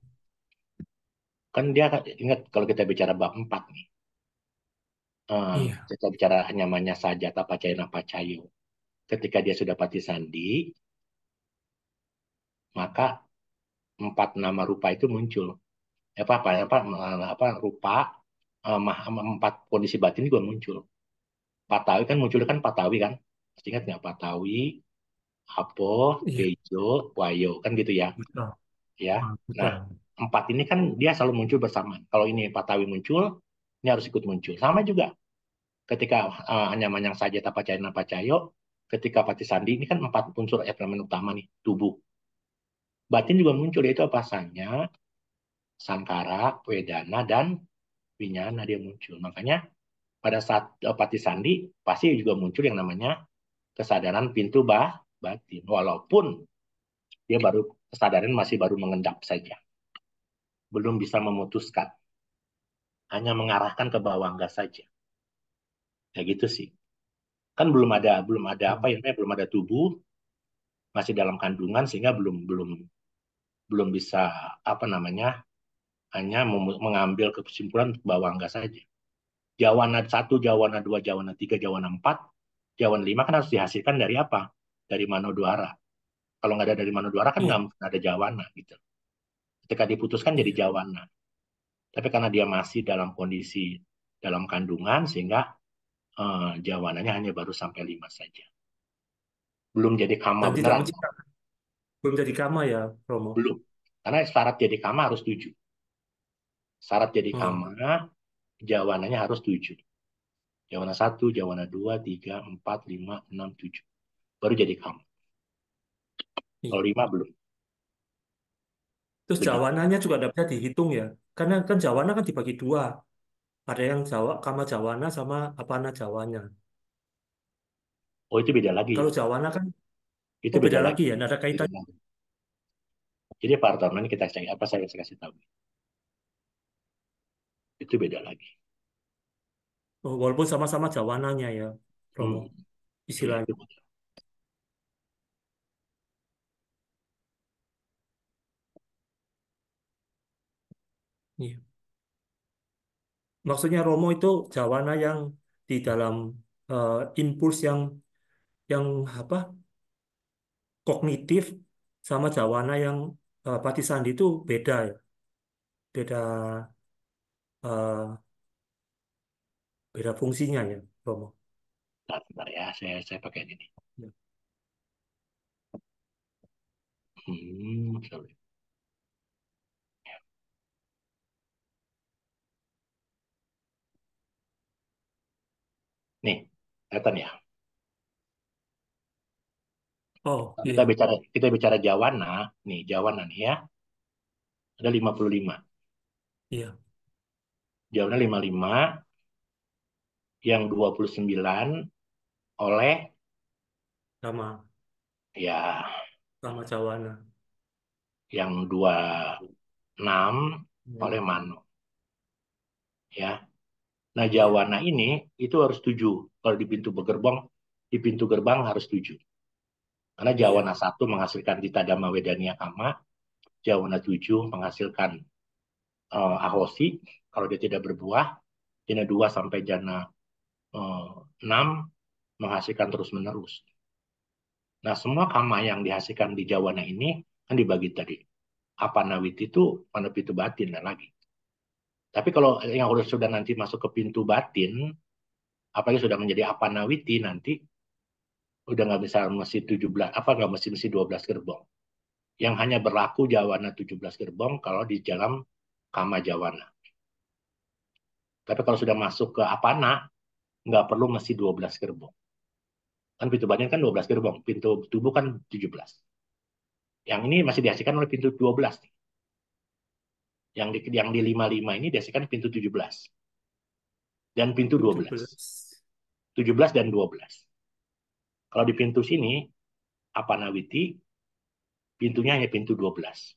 Kan dia ingat kalau kita bicara bab 4 nih. Iya. Kita bicara nyamannya saja tapacaya napacayo. Ketika dia sudah pati sandi, maka 4 nama rupa itu muncul. Apa rupa 4 kondisi batin juga muncul. Patawi kan muncul kan Patawi kan. Masih ingat nggak Patawi, Apo, Iya, Tejo, Wayo kan gitu ya. betul. Ya. Nah, Betul. 4 ini kan dia selalu muncul bersamaan. Kalau ini Patawi muncul, ini harus ikut muncul. Sama juga ketika hanya manyang saja tapacaya napacayo, ketika pati sandi ini kan 4 unsur elemen utama nih, tubuh. Batin juga muncul, yaitu apa saja, Sankara, Wedana, dan Winyana dia muncul. Makanya pada saat pati sandi pasti juga muncul yang namanya kesadaran pintu batin. Walaupun dia baru kesadaran masih baru mengendap saja. belum bisa memutuskan, hanya mengarahkan ke bawangga saja. Ya gitu sih. Kan belum ada apa Hmm. ya, belum ada tubuh, masih dalam kandungan sehingga belum belum belum bisa apa namanya, hanya mengambil kesimpulan untuk bawangga saja. Jawana 1, Jawana 2, Jawana 3, Jawana 4, Jawana 5 kan harus dihasilkan dari apa? Dari Manodwara. Kalau nggak ada dari Manodwara kan nggak Iya, mungkin ada Jawana gitu. Ketika diputuskan jadi iya. Jawana. Tapi karena dia masih dalam kondisi dalam kandungan sehingga Jawananya hanya baru sampai 5 saja. Belum jadi kama Dan tidak beneran. menciptakan, belum jadi kama ya, Romo. Belum. Karena syarat jadi kama harus 7. Syarat jadi Oh, kama, Jawananya harus 7. Jawana 1, Jawana 2, 3, 4, 5, 6, 7. Baru jadi kama. Kalau iya. 5 belum. Terus Begitu. Jawananya juga tidak bisa dihitung ya. Karena kan Jawana kan dibagi dua. Ada yang Jawa, Kama Jawana sama Apana Jawanya. Oh itu beda lagi. Kalau Jawana kan, Itu oh beda beda lagi. lagi ya, nggak ada Beda kaitan. lagi. Jadi Pak Artono ini kita cek apa saya kasih tahu. Itu beda lagi. Oh, walaupun sama-sama Jawananya ya, Romo, Hmm, iya istilahnya. itu. Iya. Maksudnya Romo itu Jawana yang di dalam eh, impuls yang apa kognitif sama Jawana yang Pati Sandi itu beda ya, beda eh, beda fungsinya ya, Romo. Bentar ya, saya pakai ini. Ya. Sorry. Nih, kelihatan ya. Oh Kalau kita iya, bicara kita bicara Jawana, nih Jawana nih ya, ada 55. iya, Jawana 55, yang 29 oleh sama ya sama Jawana. yang 26 oleh Ya, Mano ya. Nah, iya, Jawana ini itu harus 7. Kalau di pintu gerbang harus 7. Karena Jawana iya, 1 menghasilkan Tita Dhamma Wedania Kama, Jawana 7 menghasilkan Ahosi kalau dia tidak berbuah, Jana 2 sampai Jana 6 menghasilkan terus-menerus. Nah, semua kama yang dihasilkan di Jawana ini kan dibagi tadi. Apa nawiti itu, mana pintu batin dan lagi. Tapi kalau yang sudah nanti masuk ke pintu batin, apalagi sudah menjadi apa nawiti nanti, udah nggak bisa mesti 17, apa nggak mesti 12 gerbong. Yang hanya berlaku Jawana 17 gerbong kalau di dalam kama Jawana. Tapi kalau sudah masuk ke Apana, nggak perlu mesti 12 gerbong. Kan pintu batin kan 12 gerbong, pintu tubuh kan 17. Yang ini masih dihasilkan oleh pintu 12. Yang di 55 ini dihasilkan pintu 17 dan pintu 12. 17. 17 dan 12. Kalau di pintu sini, Apanawiti, pintunya hanya pintu 12.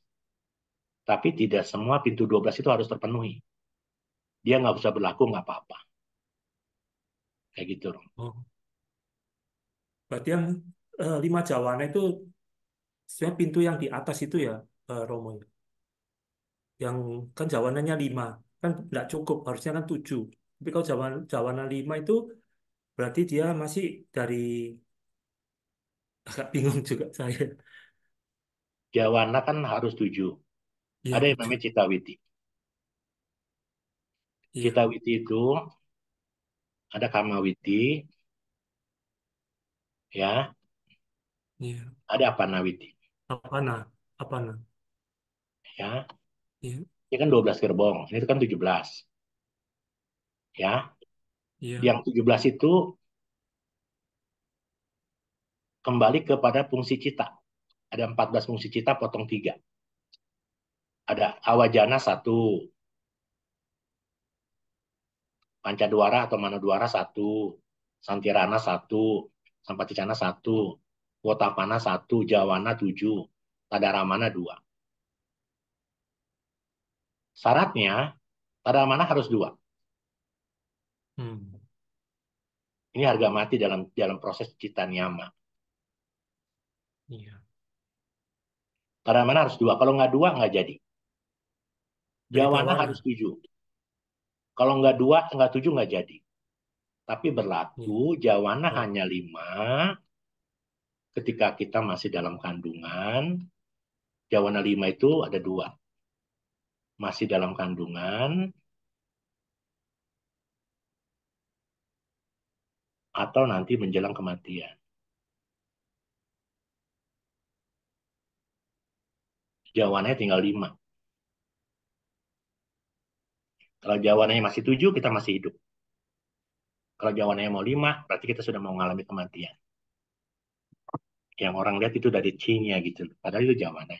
Tapi tidak semua pintu 12 itu harus terpenuhi. Dia nggak bisa berlaku, nggak apa-apa. Kayak gitu. Oh, berarti yang 5 Jawana itu sebenarnya pintu yang di atas itu ya, Romo. Ya? Yang kan Jawananya 5, kan nggak cukup, harusnya kan 7. Tapi kalau Jawana 5 itu berarti dia masih dari agak bingung juga saya. Jawana kan harus 7. Iya Ada yang 7. namanya Citawiti. Iya, Citawiti itu ada Kamawiti, ya, iya. ada Apanawiti. Apa nah? Apa nah? Ya, Iya, ini kan 12 gerbong. Ini kan 17. Ya, iya, yang 17 itu kembali kepada fungsi cita. Ada 14 fungsi cita, potong 3. Ada Awajana 1, Pancadwara atau Manodwara 1, Santirana 1, Sampaticana 1, Wotapana 1, Jawana 7, Tadaramana 2. Syaratnya tanda mana harus 2. Hmm. Ini harga mati dalam proses cita niyama. Iya. Tanda mana harus 2. Kalau nggak 2 nggak jadi. Dari Jawana bawana. harus 7. Kalau nggak 2 nggak 7 nggak jadi. Tapi Iya. berlaku jawana Oh. hanya 5 ketika kita masih dalam kandungan. Jawana 5 itu ada 2. Masih dalam kandungan atau nanti menjelang kematian. Jawananya tinggal 5. Kalau jawananya masih 7, kita masih hidup. Kalau jawananya mau 5, berarti kita sudah mau mengalami kematian. Yang orang lihat itu dari C-nya gitu. Padahal itu jawabannya.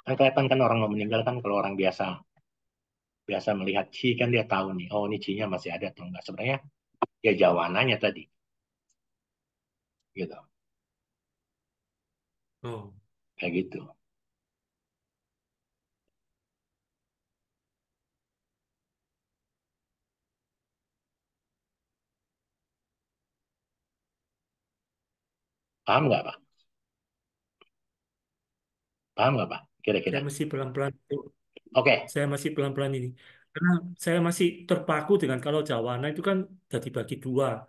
Kan kelihatan kan orang mau meninggal kan kalau orang biasa biasa melihat C kan dia tahu nih, oh ini C-nya masih ada atau enggak. Sebenarnya ya jawabannya tadi. Gitu. Oh. Kayak gitu. Paham nggak Pak? Paham nggak Pak? Kira-kira. Saya masih pelan-pelan. Oke. Saya masih pelan-pelan ini. Karena saya masih terpaku dengan kalau Jawana itu kan jadi dibagi 2.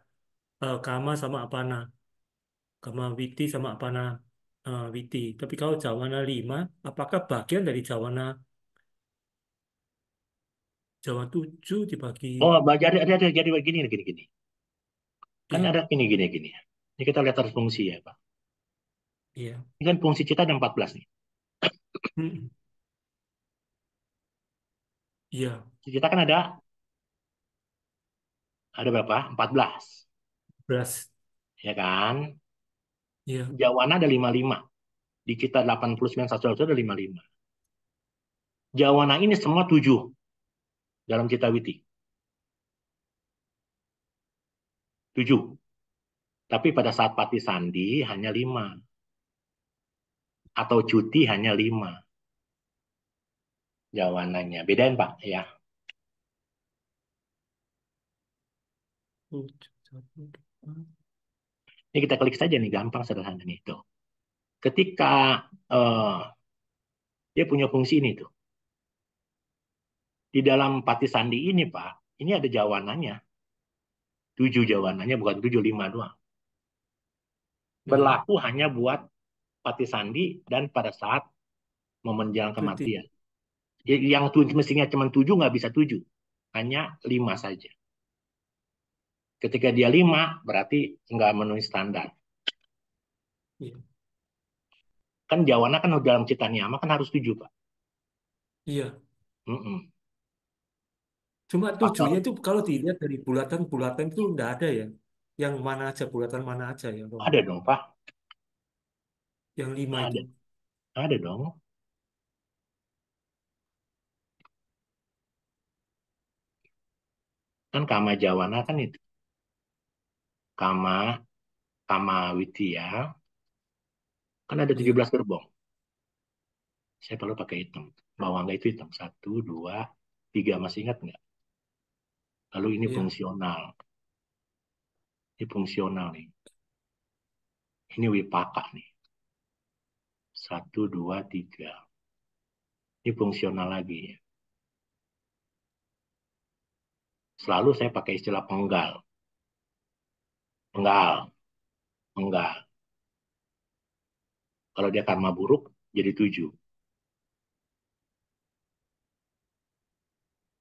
Kama sama Apana. Kama Witi sama Apana Witi. Tapi kalau Jawana 5, apakah bagian dari Jawa 7 dibagi? Oh, jadi begini, gini, gini. Kan Iya, ada gini, gini, gini. Ini kita lihat harus fungsi ya Pak. iya. Ini kan fungsi cita ada 14 nih. Mm, iya, Cita kan ada berapa? 14. beras. Ya kan? Iya, Jawana ada 55. Di cita 89 satu ada 55. Jawana ini semua 7 dalam cita witi. 7. Tapi pada saat pati sandi hanya 5. Atau cuti hanya 5. Jawananya. Bedain Pak ya. 7, 1, 2. Ini kita klik saja nih, gampang sederhana nih. Tuh. Ketika eh, dia punya fungsi ini tuh. Di dalam pati sandi ini Pak, ini ada jawananya. 7 jawananya, bukan 7, 5 doang. Iya, Berlaku hanya buat pati sandi dan pada saat momen jalan cuti. kematian. Yang mestinya cuma 7 nggak bisa 7. Hanya 5 saja. Ketika dia 5, berarti nggak memenuhi standar. Iya, Kan jawana kan dalam cita niyama kan harus 7 Pak. iya. Mm-mm. Cuma 7-nya Atau itu kalau dilihat dari bulatan-bulatan itu enggak ada ya. Yang mana aja, bulatan mana aja ya, Romo. ada dong Pak. Yang 5 itu. Ada. Ada dong. Kan kama jawana kan itu. Kama, kama witya. Kan ada Iya, 17 gerbong. Saya perlu pakai hitam. Bawangga itu hitam. Satu, dua, tiga. Masih ingat nggak? Lalu ini iya, fungsional. Ini fungsional nih. Ini wipaka nih. Satu, dua, tiga. Ini fungsional lagi. Selalu saya pakai istilah penggal. Penggal. Penggal. Kalau dia karma buruk, jadi 7.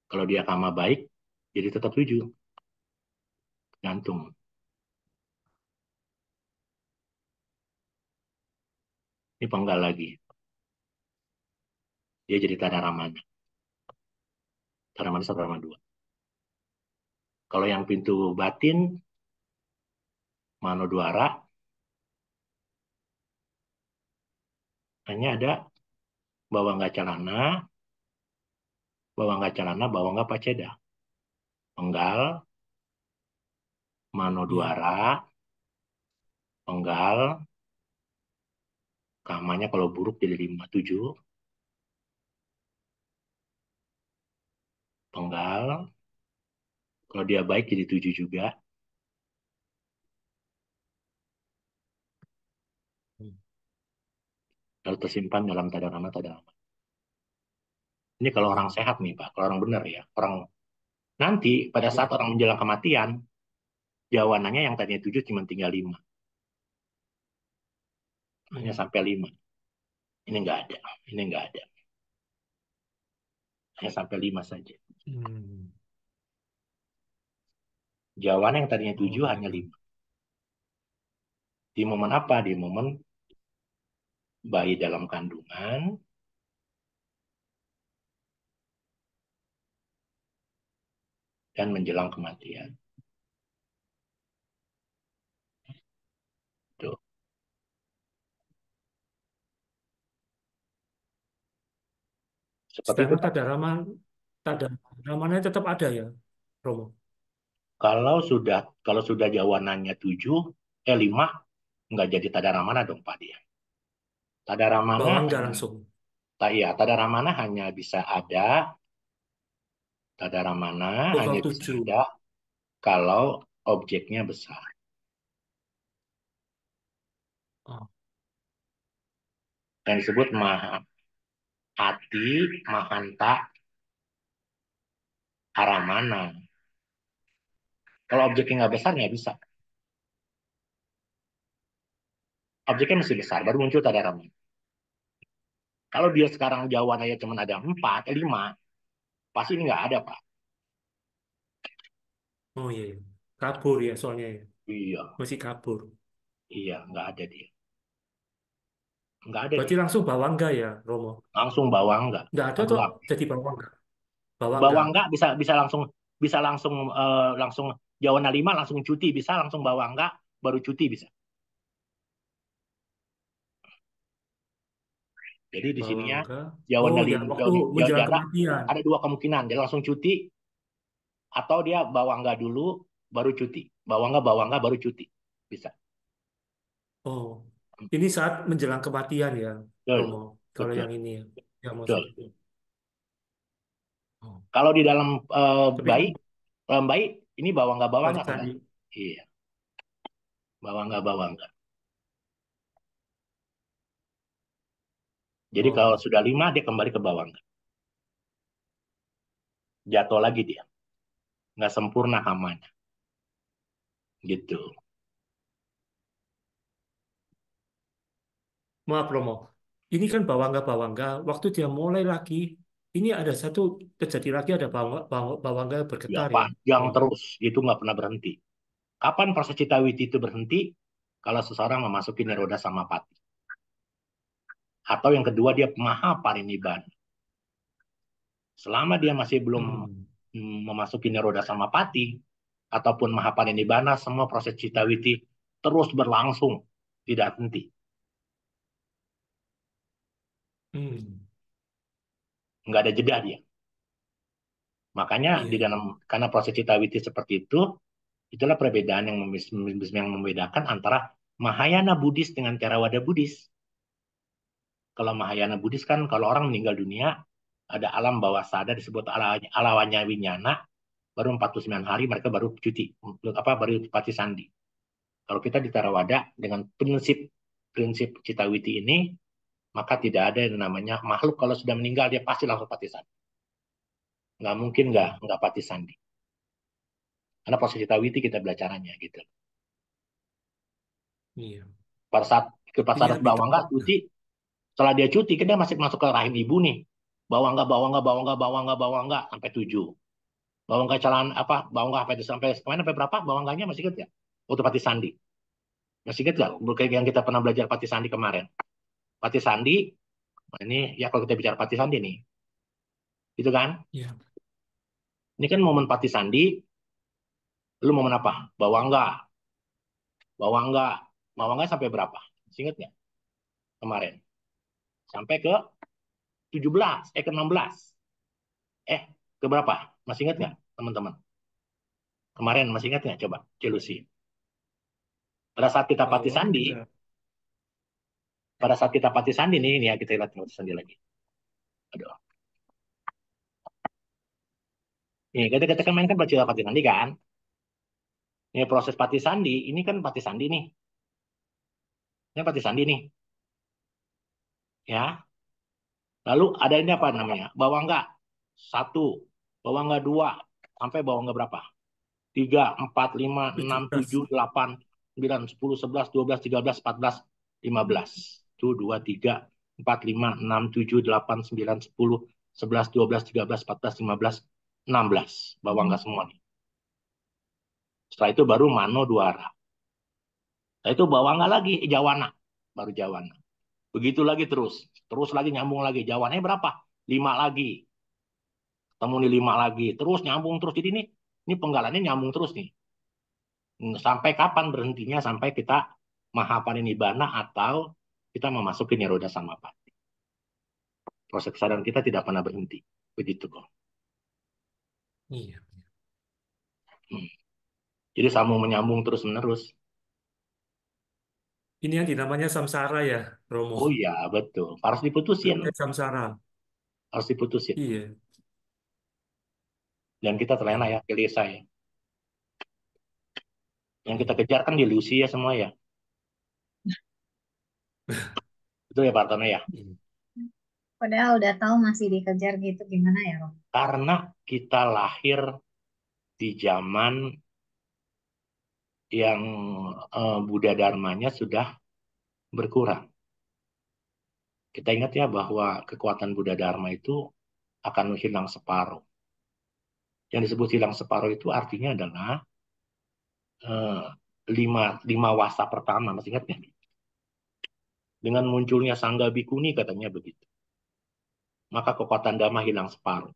Kalau dia karma baik, jadi tetap 7. Gantung. Ini penggal lagi. Dia jadi tanda ramana. Tanda ramana 1, ramana 2. Kalau yang pintu batin, mano duara, hanya ada bawangga calana, bawangga paceda. Penggal, mano iya. duara, penggal, kamanya kalau buruk jadi 5, 7. tunggal. Kalau dia baik jadi 7 juga. Lalu tersimpan dalam tadarama. Ini kalau orang sehat nih Pak, kalau orang benar ya. Orang nanti pada saat Ya. orang menjelang kematian, jawanannya yang tadinya 7 cuma tinggal 5. Hanya Hmm. sampai 5. Ini nggak ada. Ini nggak ada. Hanya sampai 5 saja. Hmm. Jawanan yang tadinya 7 Oh, iya, hanya iya. 5. Di momen apa? Di momen bayi dalam kandungan, dan menjelang kematian. Tuh. Seperti itu Sedangkan Pak. tanda ramannya tetap ada ya, Romo. Kalau sudah jawanannya 7, 5, nggak jadi tadaramana dong Pak dia. Tadaramana Bawang nggak hanya, langsung. iya, tadaramana hanya bisa ada, tadaramana Oh, hanya kalau bisa 7. ada kalau objeknya besar. Oh. Dan disebut hati, mahanta, aramana. Kalau objeknya nggak besar, nggak bisa. Objeknya mesti besar, baru muncul tadaramana. Kalau dia sekarang jawabannya cuma ada 4, 5, pasti ini nggak ada, Pak. Oh iya, iya. Kabur ya soalnya ya. Iya, Masih kabur. iya, nggak ada dia. Nggak ada Berarti dia. langsung bawang nggak ya, Romo? Langsung bawang nggak. Nggak ada tuh Abu-abu. jadi bawang nggak? Bawang nggak. Bawang nggak bisa langsung jawaban 5 langsung cuti bisa, langsung bawang nggak baru cuti bisa. Jadi di Bawang sininya nggak. jawaban Oh ya, 5, waktu dia menjelang ada kematian. ada dua kemungkinan, dia langsung cuti atau dia bawang nggak dulu baru cuti. Bawang nggak baru cuti. Bisa. Oh, ini saat menjelang kematian ya, Betul, Romo. Kalau betul, yang ini ya, yang betul. maksudnya. Oh. Kalau di dalam Tapi bayi, kan dalam bayi ini bawang Pak nggak kan? Candi. Iya, bawang nggak. Jadi kalau Oh. sudah 5 dia kembali ke bawang nggak. Jatuh lagi dia, nggak sempurna hamanya, gitu. Maaf, Romo. Ini kan bawangga. Waktu dia mulai lagi, ini ada satu terjadi lagi ada bawangga Ya bergetar ya, panjang Romo. terus, itu nggak pernah berhenti. Kapan proses cita witi itu berhenti? Kalau seseorang memasuki niroda samapati. Atau yang kedua dia maha parinibbana. Selama dia masih belum Hmm. memasuki niroda samapati ataupun maha parinibbana, semua proses cita witi terus berlangsung, tidak henti. Hmm. Nggak ada jeda dia. Makanya Iya, iya. karena proses cita witi seperti itu, itulah perbedaan yang membedakan antara Mahayana Buddhis dengan Theravada Buddhis. Kalau Mahayana Buddhis kan kalau orang meninggal dunia ada alam bawah sadar disebut alawanya winyana, baru 49 hari mereka baru cuti, baru pati sandi. Kalau kita di Theravada dengan prinsip prinsip Citawiti ini, maka tidak ada yang namanya makhluk kalau sudah meninggal dia pasti langsung pati sandi. Nggak mungkin Iya, nggak pati sandi. Karena proses Citawiti kita belajarannya gitu. iya. Pada saat Di bawah nggak tempat. cuti, setelah dia cuti, kan dia masih masuk ke rahim ibu nih. Bawah nggak sampai 7. Bawah nggak jalan apa? Bawah nggak sampai kemana sampai berapa? Bawah nggaknya masih ingat nggak? Waktu Pati Sandi. Masih ingat nggak? Kayak yang kita pernah belajar Pati Sandi kemarin. Pati Sandi, nah ini ya kalau kita bicara Pati Sandi nih, gitu kan? Iya. Ini kan momen Pati Sandi, lu momen apa? Bawah nggak, bawah nggak sampai berapa? Masih ingat nggak kemarin? Sampai ke 17, ke 16. Eh, ke berapa? Masih ingat nggak teman-teman? Kemarin masih ingat nggak? Coba, Celusi. Pada saat kita Pati Bawang Sandi, enggak. pada saat kita Pati Sandi nih ya kita lihat Pati Sandi lagi. Aduh. Nih, kita kan main kan Pati Sandi kan. Ini proses Pati Sandi, ini kan Pati Sandi nih. Ini Pati Sandi nih, ya. Lalu ada ini apa namanya? Bawangga satu, bawangga dua, sampai bawangga berapa? 3, 4, 5, 6, 17. 7, 8, 9, 10, 11, 12, 13, 14, 15. Itu 2, 3, 4, 5, 6, 7, 8, 9, 10, 11, 12, 13, 14, 15, 16. Bawangga semua nih. Setelah itu baru Mano Duara. Setelah itu bawangga lagi, Jawana. Baru Jawana. Begitu lagi terus. Terus lagi nyambung lagi. Jawananya berapa? 5 lagi. Ketemu nih 5 lagi. Terus nyambung terus. Jadi ini penggalannya nyambung terus nih. Sampai kapan berhentinya? Sampai kita Mahaparinibbana atau kita memasuki Niroda Samapatti. Proses kesadaran kita tidak pernah berhenti. Begitu kok. Iya. Hmm. Jadi sambung menyambung terus menerus. Ini yang dinamanya samsara ya, Romo. Oh iya, betul. Harus diputusin. Namanya samsara. Harus diputusin. Iya. Dan kita terlena ya, Iya. gelisah ya. Yang kita Iya. kejar kan delusi ya semua ya. Betul ya Pak Tono ya. Iya. Padahal udah tahu masih dikejar gitu gimana ya, Rom? Karena kita lahir di zaman yang Buddha Dharmanya sudah berkurang. Kita ingat ya bahwa kekuatan Buddha Dharma itu akan hilang separuh. Yang disebut hilang separuh itu artinya adalah eh, lima wasa pertama, masih ingat ya? Dengan munculnya Sangga Bhikkhuni katanya begitu. Maka kekuatan Dhamma hilang separuh.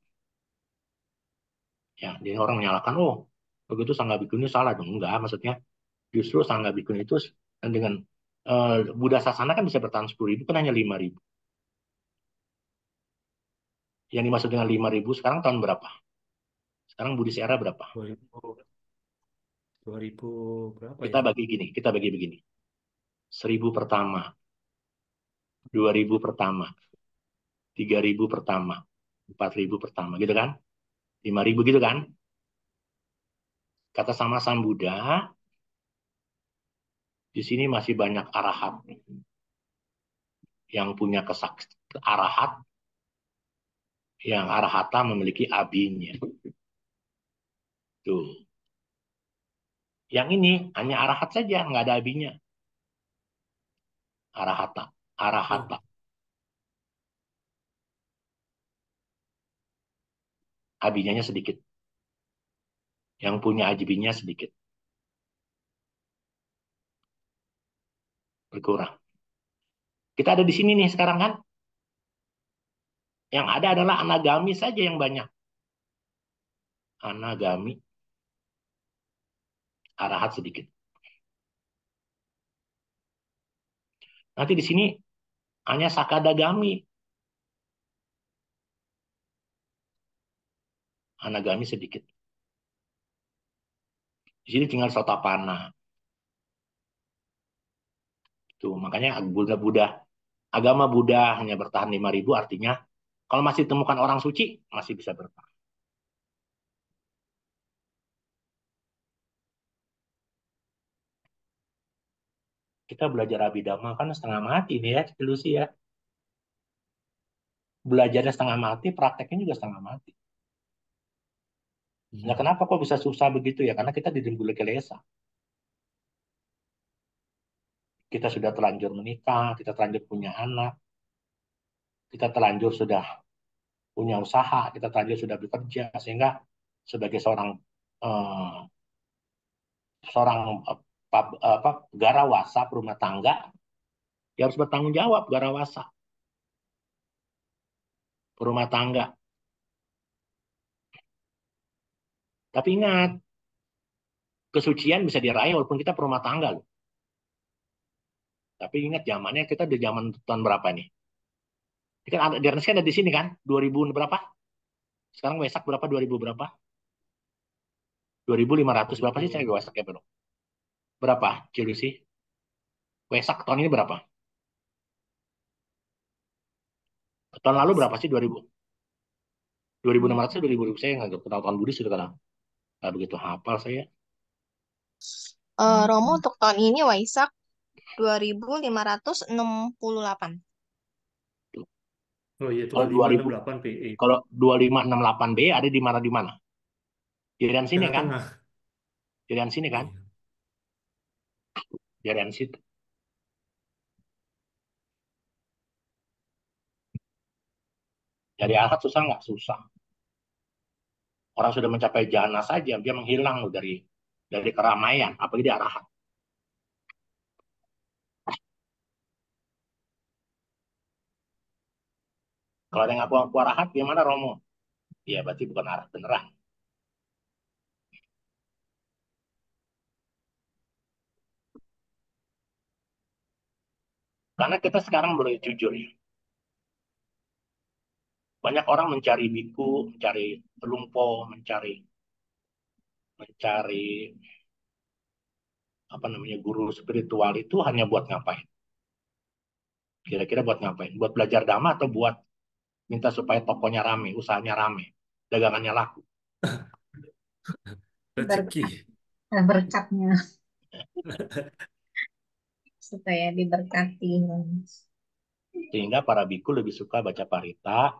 Ya, jadi orang menyalahkan, oh begitu Sangga Bhikkhuni salah dong. Enggak, maksudnya justru Sangga Bhikkhuni itu dengan Buddha Sasana kan bisa bertahan 10.000, kan hanya 5.000. Yang dimaksud dengan 5.000 sekarang tahun berapa? Sekarang Buddhist era berapa? 2000 berapa Kita ya? bagi gini, kita bagi begini. 1.000 pertama, 2.000 pertama, 3.000 pertama, 4.000 pertama, gitu kan? 5.000 gitu kan? Kata sama Sang Buddha, di sini masih banyak arahat yang punya arahat, yang arahata memiliki abinya. Tuh. Yang ini hanya arahat saja, nggak ada abinya. Arahata, Oh, arahata. Abinya sedikit. Yang punya ajibinya sedikit. Berkurang. Kita ada di sini nih sekarang kan. Yang ada adalah anagami saja yang banyak. Anagami, arahat sedikit. Nanti di sini hanya sakadagami. Anagami sedikit. Di sini tinggal Sotapana. Tuh, makanya Buddha, agama Buddha hanya bertahan 5.000 artinya kalau masih temukan orang suci masih bisa bertahan. Kita belajar Abhidhamma kan setengah mati nih ya, ilusi ya. Belajarnya setengah mati, prakteknya juga setengah mati. Nah, iya. kenapa kok bisa susah begitu ya? Karena kita didengkuli kelesa. Kita sudah terlanjur menikah, kita terlanjur punya anak, kita terlanjur sudah punya usaha, kita terlanjur sudah bekerja, sehingga sebagai seorang eh, seorang apa garawasa rumah tangga, dia harus bertanggung jawab garawasa rumah tangga. Tapi ingat, kesucian bisa diraih walaupun kita perumah tangga loh. Tapi ingat zamannya kita di zaman tahun berapa nih? Ini kan ada, di kan ada di sini kan? 2000 berapa? Sekarang Wesak berapa? 2000 berapa? 2.500 berapa sih saya 2000. Wesak ya bro? Berapa? Cilusi? Wesak tahun ini berapa? Tahun lalu berapa sih 2000? 2600 2000 saya nggak tahu tahun Budi sudah nggak begitu hafal saya. Romo untuk tahun ini Waisak 2568. Oh iya, Kalau 2000 2568 PE. kalau 2568 B ada di mana? Jarian sini kan? Tengah-tengah. Jarian sini kan? Iya. Jarian situ. Jadi alat susah nggak? Susah. Orang sudah mencapai jana saja, dia menghilang loh dari keramaian, apalagi di arahan. Kalau ada yang ngaku arahat, gimana Romo? Ya berarti bukan arah beneran. Karena kita sekarang boleh jujur ya. Banyak orang mencari biku, mencari telumpo, mencari apa namanya guru spiritual itu hanya buat ngapain? Kira-kira buat ngapain? Buat belajar dhamma atau buat minta supaya tokonya rame, usahanya rame, dagangannya laku. Berkat, Rezeki. berkatnya supaya diberkati. Sehingga para biku lebih suka baca parita,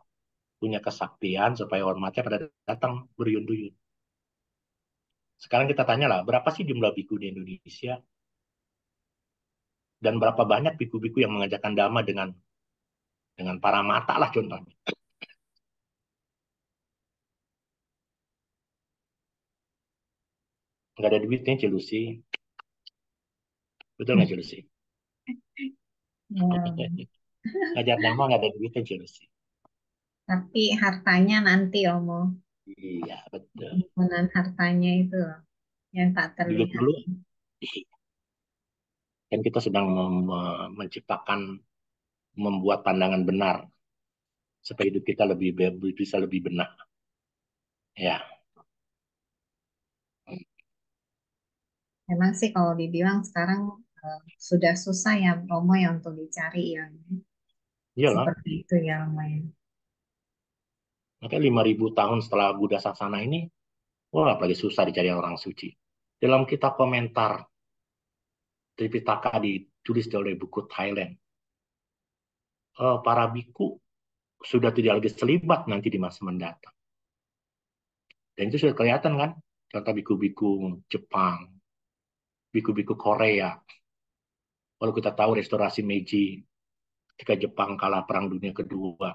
punya kesaktian supaya hormatnya pada datang beriun-duyun. Sekarang kita tanya lah, berapa sih jumlah biku di Indonesia? Dan berapa banyak biku-biku yang mengajarkan dhamma dengan para mata lah contohnya. Nggak ada duitnya Celusi. Betul nggak Celusi? Ya, Ngajar dhamma nggak ada duitnya Celusi. tapi hartanya nanti Romo, Iya, betul. himpunan hartanya itu loh, yang tak terlihat. Dulu-dulu kan kita sedang menciptakan, membuat pandangan benar supaya hidup kita bisa lebih benar. Ya, Memang sih kalau dibilang sekarang sudah susah ya Romo ya untuk dicari yang iyalah. seperti itu ya Romo ya. Makanya 5.000 tahun setelah Buddha Sasana ini, wah apalagi susah dicari orang suci. Dalam kitab komentar Tripitaka ditulis oleh buku Thailand, para biku sudah tidak lagi selibat nanti di masa mendatang. Dan itu sudah kelihatan kan, contoh biku-biku Jepang, biku-biku Korea. Kalau kita tahu restorasi Meiji, ketika Jepang kalah Perang Dunia Kedua,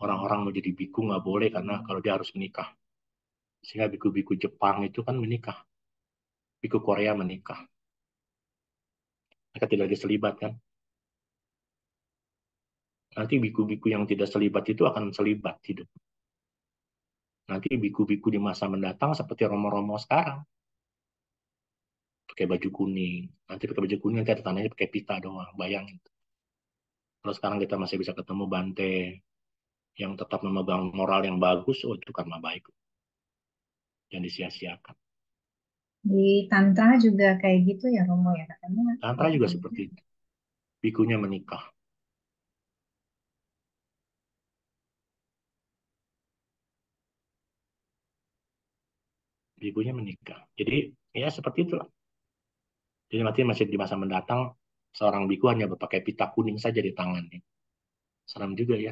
orang-orang mau jadi biku nggak boleh karena kalau dia harus menikah. Sehingga biku-biku Jepang itu kan menikah, biku Korea menikah. Mereka tidak lagi selibat kan. Nanti biku-biku yang tidak selibat itu akan selibat hidup. Nanti biku-biku di masa mendatang seperti romo-romo sekarang. Pakai baju kuning. Nanti pakai baju kuning, nanti ada tandanya pakai pita doang. Bayangin. Kalau sekarang kita masih bisa ketemu Bante yang tetap memegang moral yang bagus, oh itu karma baik. Yang disia-siakan. Di Tantra juga kayak gitu ya Romo ya katanya. Tantra juga seperti itu. Bikunya menikah. Bikunya menikah. Jadi ya seperti itulah. Jadi nanti masih di masa mendatang, seorang biku hanya berpakai pita kuning saja di tangannya. Seram juga ya.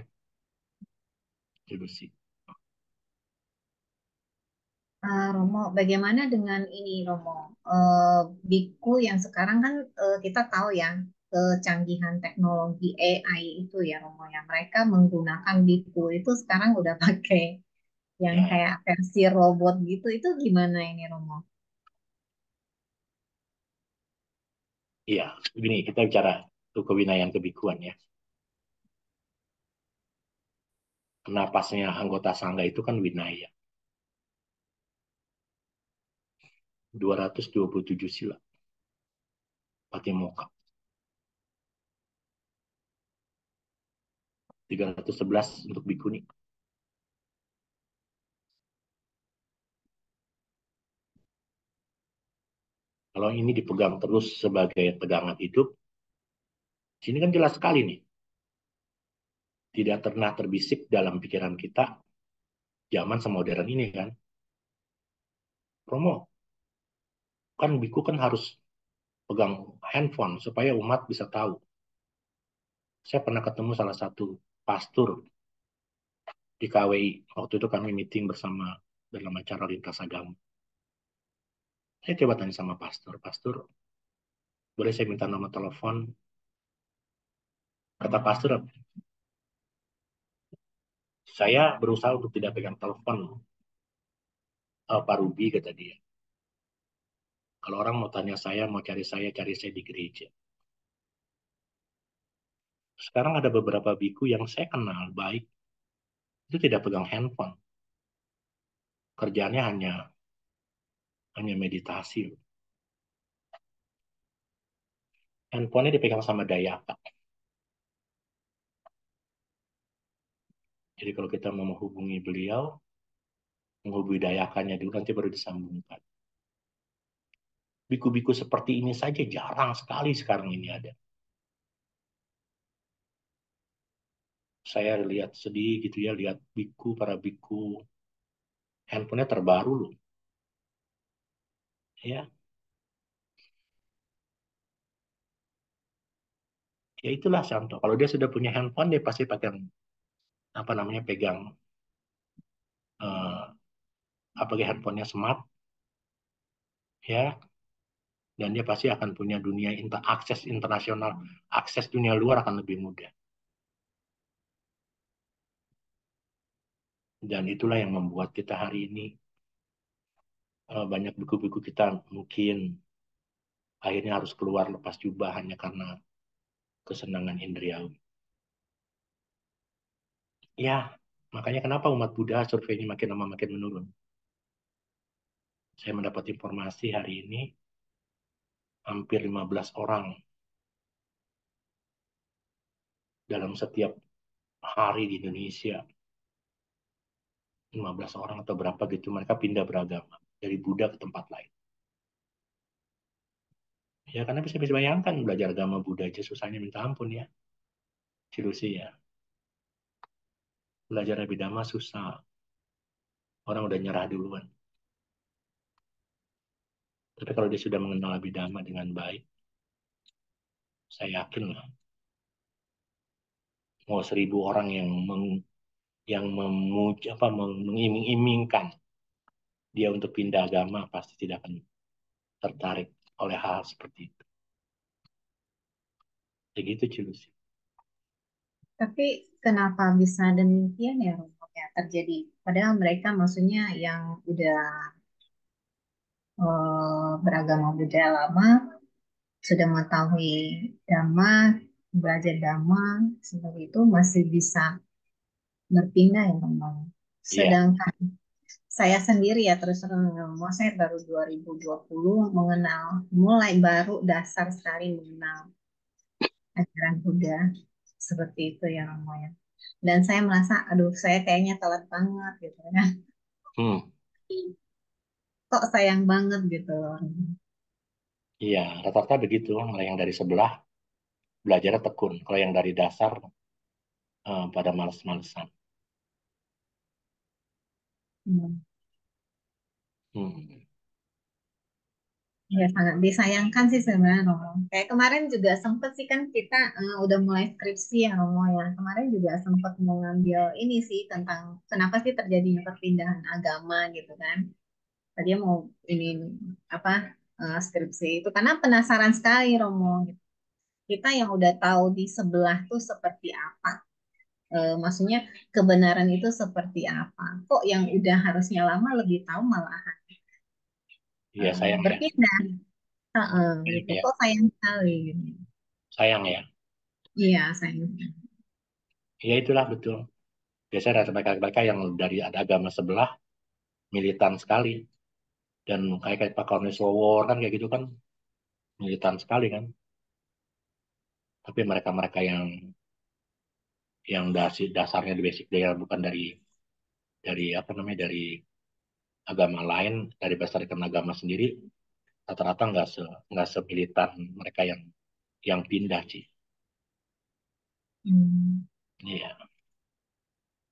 Itu sih. Romo, bagaimana dengan ini Romo? Biku yang sekarang kan kita tahu ya kecanggihan teknologi AI itu ya Romo ya. Mereka menggunakan biku itu sekarang udah pakai yang Ya, kayak versi robot gitu. Itu gimana ini Romo? iya. Begini, kita bicara kewinayan kebikuan ya. Kenapasnya anggota sangga itu kan winaya. 227 sila. Patimokkha. 311 untuk bikuni. Kalau ini dipegang terus sebagai pegangan hidup, sini kan jelas sekali nih. Tidak pernah terbisik dalam pikiran kita zaman semodern ini kan. Romo, kan biku kan harus pegang handphone supaya umat bisa tahu. Saya pernah ketemu salah satu pastor di KWI. Waktu itu kami meeting bersama dalam acara lintas agama. Saya coba tanya sama pastor, Pastor, boleh saya minta nomor telepon? Kata pastor, saya berusaha untuk tidak pegang telepon, Pak Ruby, kata dia. Kalau orang mau tanya saya, mau cari saya di gereja. Sekarang ada beberapa biku yang saya kenal baik, itu tidak pegang handphone. Kerjaannya hanya meditasi. Handphonenya dipegang sama Dayaka. Jadi kalau kita mau menghubungi beliau, menghubungi Dayakannya dulu, nanti baru disambungkan. Biku-biku seperti ini saja jarang sekali sekarang ini ada. Saya lihat sedih gitu ya, lihat para biku, handphonenya terbaru loh. Ya, ya itulah contoh. Kalau dia sudah punya handphone, dia pasti pegang apa namanya pegang eh, apalagi handphonenya smart, ya, dan dia pasti akan punya akses internasional, akses dunia luar akan lebih mudah. Dan itulah yang membuat kita hari ini banyak buku-buku kita mungkin akhirnya harus keluar lepas jubah hanya karena kesenangan indriawi. Ya, makanya kenapa umat Buddha surveinya makin lama makin menurun. Saya mendapat informasi hari ini hampir 15 orang dalam setiap hari di Indonesia. 15 orang atau berapa gitu mereka pindah beragama dari Buddha ke tempat lain. Ya karena bisa bayangkan belajar agama Buddha aja susahnya minta ampun ya. Cilusi ya. Belajar Abhidhamma susah. Orang udah nyerah duluan. Tapi kalau dia sudah mengenal Abhidhamma dengan baik, saya yakin lah. Mau 1.000 orang yang mengiming-imingkan dia untuk pindah agama pasti tidak akan tertarik oleh hal seperti itu. Begitu Cilusi. Tapi kenapa bisa demikian ya Romo ya terjadi? Padahal mereka maksudnya yang udah beragama Buddha lama, sudah mengetahui Dhamma, belajar Dhamma, seperti itu masih bisa berpindah ya Romo. Iya. Sedangkan saya sendiri ya terus terang Romo, saya baru 2020 mengenal, mulai baru dasar sekali mengenal ajaran Buddha seperti itu ya Romo ya. Dan saya merasa, aduh saya kayaknya telat banget gitu ya. Hmm. Kok sayang banget gitu loh. Iya, rata-rata begitu. Kalau yang dari sebelah belajarnya tekun. Kalau yang dari dasar pada males-malesan. Hmm. Hmm. Ya sangat disayangkan sih sebenarnya Romo. Kayak kemarin juga sempet sih kan kita udah mulai skripsi ya Romo ya. Kemarin juga sempet mau ngambil ini sih tentang kenapa sih terjadinya perpindahan agama gitu kan. Tadi mau ini apa skripsi itu karena penasaran sekali Romo. Gitu. Kita yang udah tahu di sebelah tuh seperti apa. Maksudnya kebenaran itu seperti apa. Kok yang udah harusnya lama lebih tahu malah Iya sayang ya. berpindah. Sayang Gitu. ya. Kok sayang sekali gitu. Sayang ya. Iya, sayang. Ya itulah betul. Biasanya ada mereka-mereka yang dari ada agama sebelah militan sekali. Dan kayak Pak Karniswowo kan kayak gitu kan militan sekali kan. Tapi mereka-mereka yang dasarnya di basic dia bukan dari apa namanya dari agama lain, dari berdasarkan agama sendiri, rata-rata nggak semilitan mereka yang pindah sih. Hmm. Iya,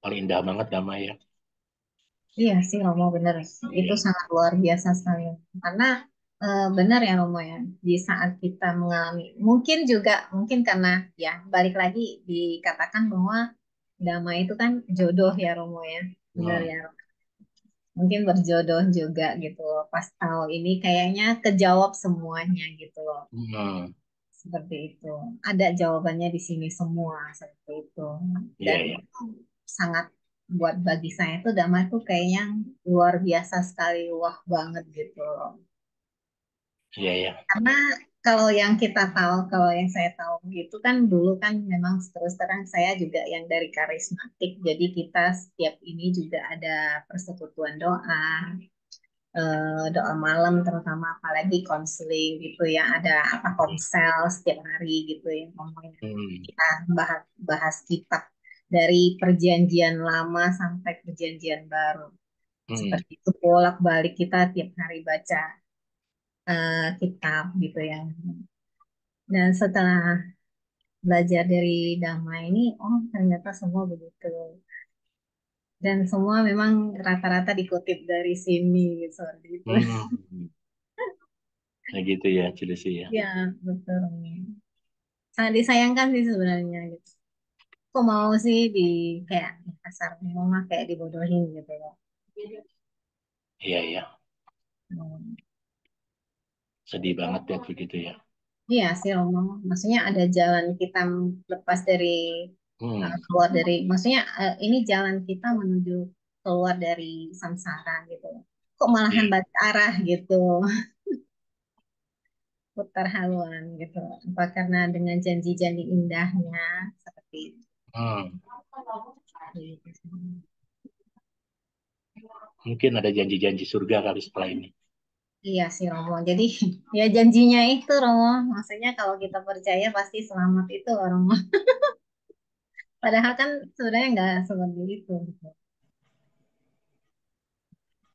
paling indah banget damai ya. Iya sih Romo bener. Itu Iya. sangat luar biasa sekali. Karena benar ya Romo ya. Di saat kita mengalami, mungkin karena ya balik lagi dikatakan bahwa damai itu kan jodoh ya Romo ya. Benar Hmm. ya. Mungkin berjodoh juga gitu loh. Pas tahu ini kayaknya kejawab semuanya gitu loh. Hmm. Seperti itu. Ada jawabannya di sini semua seperti itu. Iya, Dan iya. itu sangat buat bagi saya tuh damai tuh kayaknya luar biasa sekali, wah banget gitu loh. Iya, iya. Karena kalau yang saya tahu gitu kan dulu kan memang terus terang saya juga yang dari karismatik, jadi kita setiap ini juga ada persekutuan doa, doa malam terutama apalagi konseling gitu ya, ada apa komsel setiap hari gitu ya ngomongin Hmm. kita bahas bahas kitab dari perjanjian lama sampai perjanjian baru Hmm. seperti itu bolak-balik kita tiap hari baca kitab gitu ya. Dan setelah belajar dari Dhamma ini, oh ternyata semua begitu. Dan semua memang rata-rata dikutip dari sini gitu, seperti itu. Hmm. Nah gitu ya, Chelsea ya. Ya, betul. Sangat disayangkan sih sebenarnya gitu. Kok mau sih kayak kasar mah kayak dibodohin gitu loh. Iya, iya. Hmm. Sedih banget ya begitu ya. Iya sih Romo, maksudnya ada jalan kita lepas dari Hmm. keluar dari, maksudnya ini jalan kita menuju keluar dari samsara gitu. Kok malahan Iya. balik arah gitu, putar haluan gitu. Apa karena dengan janji-janji indahnya seperti itu. Hmm. Gitu sih. Mungkin ada janji-janji surga kali setelah ini. Iya sih Romo. Jadi ya janjinya itu Romo, maksudnya kalau kita percaya pasti selamat itu Romo. Padahal kan sebenarnya nggak seperti itu. Gitu.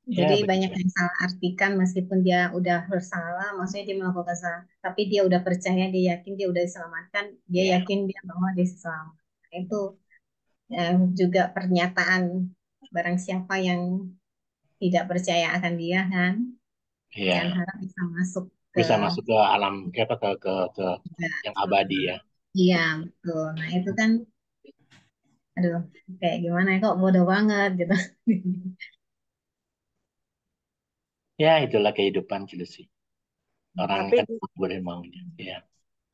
Jadi Ya banyak begitu. yang salah artikan meskipun dia udah bersalah, maksudnya dia melakukan kesalahan, tapi dia udah percaya, dia yakin dia udah diselamatkan, dia Ya. yakin dia bahwa dia selamat. Itu juga pernyataan barang siapa yang tidak percaya akan dia kan, jangan Iya. harap bisa masuk ke Bisa masuk ke alam apa ke juga. yang abadi ya. Iya, betul. Nah, itu kan aduh kayak gimana ya kok bodoh banget gitu. Ya itulah kehidupan Chelsea. Orang Tapi kan boleh maunya. Ya.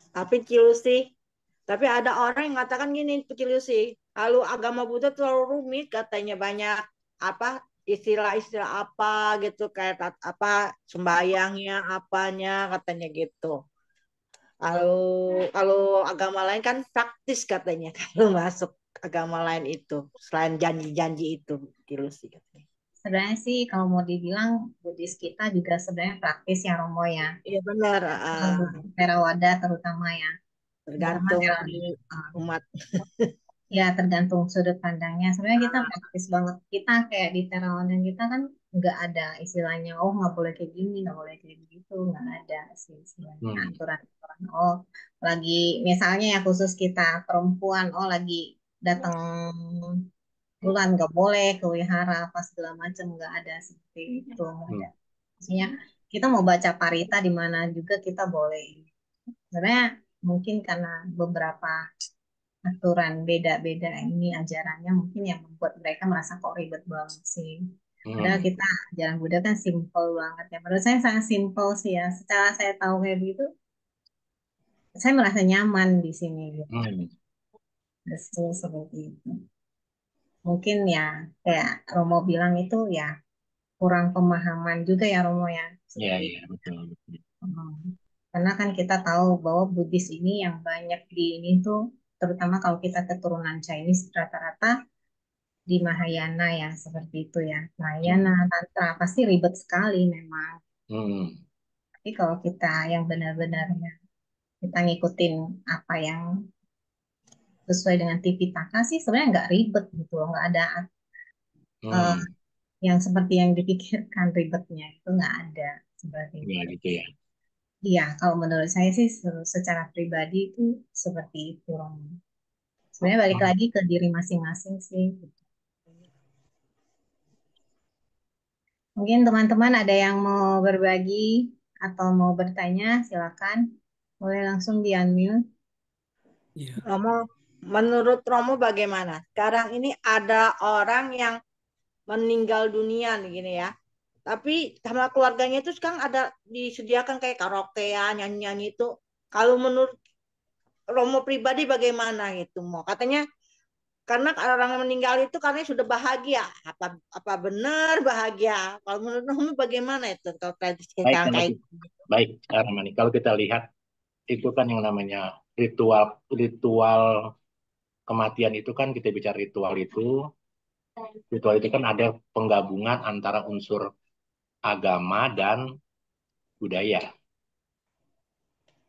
tapi Cilusi, tapi ada orang yang mengatakan gini, Cilusi, kalau agama Buddha terlalu rumit katanya banyak apa istilah-istilah apa gitu kayak apa sembayangnya apanya katanya gitu. Kalau kalau agama lain kan praktis katanya kalau masuk agama lain itu selain janji-janji itu Cilusi katanya. Sebenarnya sih kalau mau dibilang Buddhis kita juga sebenarnya praktis ya Romo ya. Iya benar, Theravada terutama ya. Terutama tergantung uh, umat. ya tergantung sudut pandangnya. Sebenarnya kita praktis banget. Kita kayak di Theravada kita kan nggak ada istilahnya, oh nggak boleh kayak gini, nggak boleh kayak begitu, nggak ada sih istilahnya Hmm. aturan-aturan. Oh lagi misalnya ya khusus kita perempuan, oh lagi datang bulan nggak boleh ke wihara apa segala macam nggak ada seperti itu nggak ada. Hmm. Maksudnya kita mau baca parita di mana juga kita boleh. Sebenarnya mungkin karena beberapa aturan beda-beda ini ajarannya mungkin yang membuat mereka merasa kok ribet banget sih. Padahal Hmm. kita ajaran Buddha kan simple banget ya. Menurut saya sangat simple sih ya. Secara saya tahu kayak begitu, saya merasa nyaman di sini gitu. Hmm. Betul seperti itu. Mungkin ya kayak Romo bilang itu ya kurang pemahaman juga ya Romo ya. Ya, Seperti ya, itu. betul, betul. Hmm. Karena kan kita tahu bahwa Buddhis ini yang banyak di ini tuh, terutama kalau kita keturunan Chinese rata-rata di Mahayana ya seperti itu ya. Mahayana, Hmm. Tantra pasti ribet sekali memang. Hmm. Tapi kalau kita yang benar-benarnya kita ngikutin apa yang sesuai dengan Tipitaka sih sebenarnya nggak ribet gitu loh. Nggak ada eh, Hmm. yang seperti yang dipikirkan ribetnya itu nggak ada seperti Ya itu. gitu ya. Iya, kalau menurut saya sih secara pribadi itu seperti itu, Romo. Sebenarnya balik Hmm. lagi ke diri masing-masing sih. Mungkin teman-teman ada yang mau berbagi atau mau bertanya, silakan. Boleh langsung di-unmute. Iya. Romo, menurut Romo bagaimana? Sekarang ini ada orang yang meninggal dunia nih gini ya. Tapi sama keluarganya itu sekarang ada disediakan kayak karaokean, nyanyi-nyanyi itu. Kalau menurut Romo pribadi bagaimana itu mau? Katanya karena orang yang meninggal itu karena sudah bahagia. Apa benar bahagia? Kalau menurut Romo bagaimana itu kalau tradisi Baik, yang kalau kayak kita, baik, Ramani. Kalau kita lihat itu kan yang namanya ritual ritual kematian itu kan kita bicara ritual itu kan ada penggabungan antara unsur agama dan budaya,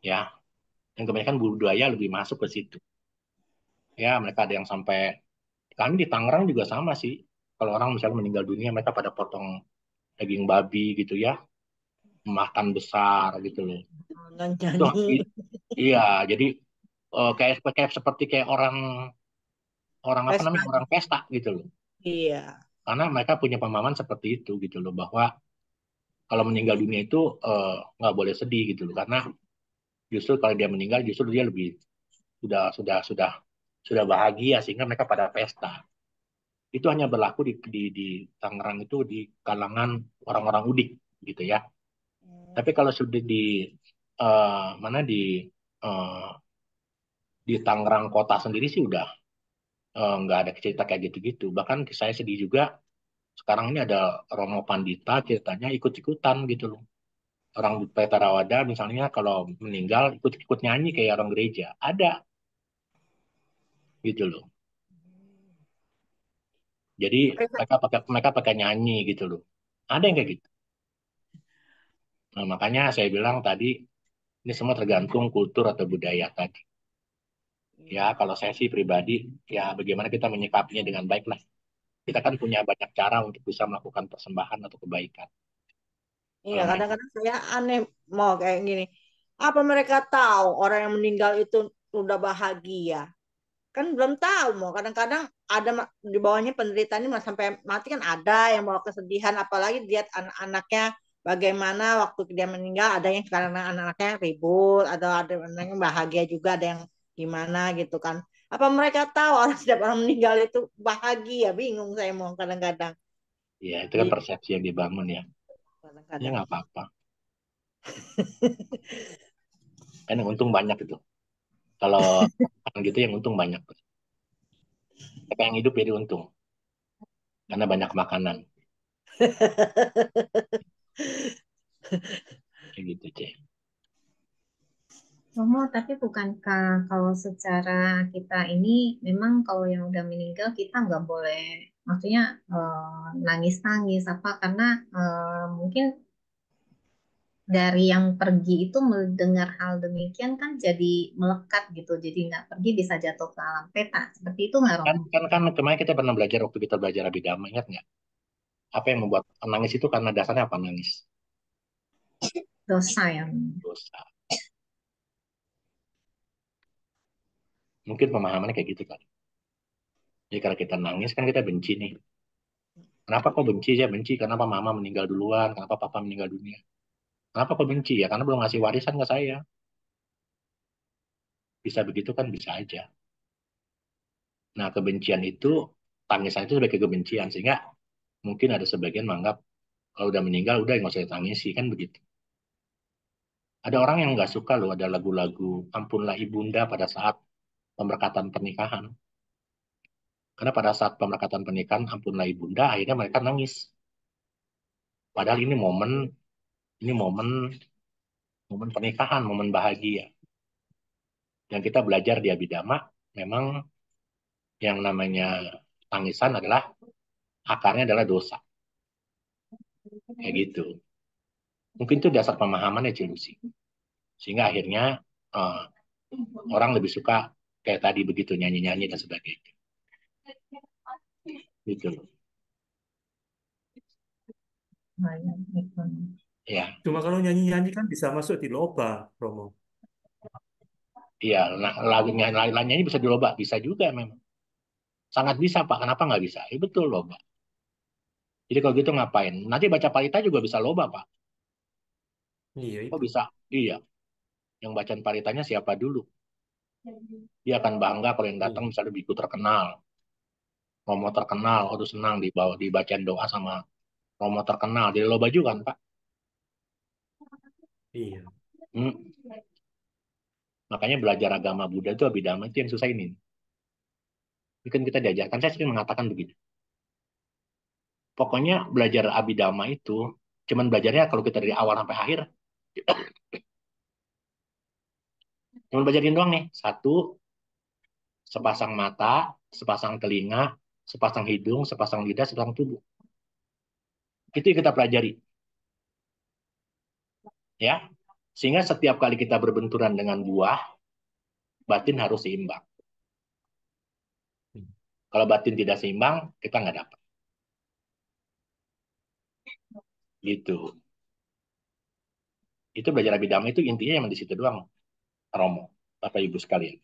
ya. Yang kebanyakan budaya lebih masuk ke situ. Ya, mereka ada yang sampai kami di Tangerang juga sama sih. Kalau orang misalnya meninggal dunia, mereka pada potong daging babi gitu ya, makan besar gitu loh. Itu nyanyi? iya, jadi kayak kayak seperti kayak orang orang apa Pesta. namanya orang pesta gitu loh. Iya. Karena mereka punya pemahaman seperti itu gitu loh bahwa kalau meninggal dunia itu nggak boleh sedih gitu loh karena justru kalau dia meninggal justru dia lebih sudah sudah bahagia sehingga mereka pada pesta. Itu hanya berlaku di Tangerang itu di kalangan orang-orang udik gitu ya. Tapi kalau sudah di mana eh, di Tangerang kota sendiri sih udah nggak ada cerita kayak gitu-gitu. Bahkan saya sedih juga sekarang ini ada Romo Pandita ceritanya ikut-ikutan gitu loh. Orang Petra Rawada misalnya kalau meninggal ikut-ikut nyanyi kayak orang gereja. Ada gitu loh. Jadi mereka pakai nyanyi gitu loh. Ada yang kayak gitu. Nah, makanya saya bilang tadi ini semua tergantung kultur atau budaya tadi. Ya, kalau saya sih pribadi, ya bagaimana kita menyikapinya dengan baik lah. Kita kan punya banyak cara untuk bisa melakukan persembahan atau kebaikan. Iya, Kalau mereka, kadang-kadang saya aneh mau kayak gini. Apa mereka tahu orang yang meninggal itu udah bahagia? Kan belum tahu mau. Kadang-kadang ada di bawahnya penderitaan ini sampai mati kan ada yang bawa kesedihan. Apalagi lihat anak-anaknya bagaimana waktu dia meninggal. Ada yang sekarang anak-anaknya ribut, ada anak yang bahagia juga, ada yang gimana gitu kan. Apa mereka tahu orang setiap orang meninggal itu bahagia? Bingung saya mau kadang-kadang. ya itu kan Iya, persepsi yang dibangun ya. Ya kadang-kadang. nggak apa-apa. Kan yang untung banyak itu. Kalau kan gitu yang untung banyak. Tapi yang hidup jadi untung. Karena banyak makanan. Kayak gitu, Cek. Romo, tapi bukankah kalau secara kita ini memang kalau yang udah meninggal kita nggak boleh, maksudnya nangis-nangis apa karena mungkin dari yang pergi itu mendengar hal demikian kan jadi melekat gitu, jadi nggak pergi bisa jatuh ke alam peta. Seperti itu nggak Kan, Romo? kan, kan kemarin kita pernah belajar waktu kita belajar Abhidhamma, ingat nggak? Apa yang membuat nangis itu karena dasarnya apa nangis? Dosa yang Dosa. Mungkin pemahamannya kayak gitu kan. Jadi kalau kita nangis kan kita benci nih. Kenapa kok benci? Ya benci karena mama meninggal duluan, kenapa papa meninggal dunia. Kenapa kok benci? Ya karena belum ngasih warisan ke saya. Bisa begitu kan bisa aja. Nah kebencian itu, tangisan itu sebagai kebencian. Sehingga mungkin ada sebagian menganggap kalau udah meninggal udah nggak usah ditangisi kan begitu. Ada orang yang nggak suka loh ada lagu-lagu Ampunlah Ibunda pada saat pemberkatan pernikahan. Karena pada saat pemberkatan pernikahan Ampunlah Ibunda akhirnya mereka nangis. Padahal ini momen momen pernikahan, momen bahagia. Yang kita belajar di Abhidhamma memang yang namanya tangisan adalah akarnya adalah dosa. Kayak gitu. Mungkin itu dasar pemahamannya Cilusi. Sehingga akhirnya eh, orang lebih suka kayak tadi begitu nyanyi-nyanyi dan sebagainya. Gitu loh. banyak gitu. Ya, Cuma kalau nyanyi-nyanyi kan bisa masuk di loba, Romo. iya. Lagunya lainnya bisa diloba, bisa juga memang. Sangat bisa Pak. Kenapa nggak bisa? Betul loh Pak. Jadi kalau gitu ngapain? Nanti baca parita juga bisa loba, Pak. Iya Kok itu. bisa? Iya. Yang bacaan paritanya siapa dulu? Dia akan bangga kalau yang datang Iya. misalnya biku terkenal, romo terkenal, oh tuh senang dibacain doa sama romo terkenal. Jadi loba juga kan, Pak. Iya. Hmm. Makanya belajar agama Buddha itu abhidhamma itu yang susah ini. Ini kan kita diajarkan, saya sering mengatakan begitu. Pokoknya belajar abhidhamma itu, cuman belajarnya kalau kita dari awal sampai akhir, cuman belajarin doang nih. Satu, sepasang mata, sepasang telinga, sepasang hidung, sepasang lidah, sepasang tubuh. Itu yang kita pelajari. Ya, sehingga setiap kali kita berbenturan dengan buah, batin harus seimbang. Kalau batin tidak seimbang, kita nggak dapat. Gitu. Itu belajar abhidhamma itu intinya yang di situ doang, Romo, Bapak Ibu sekalian.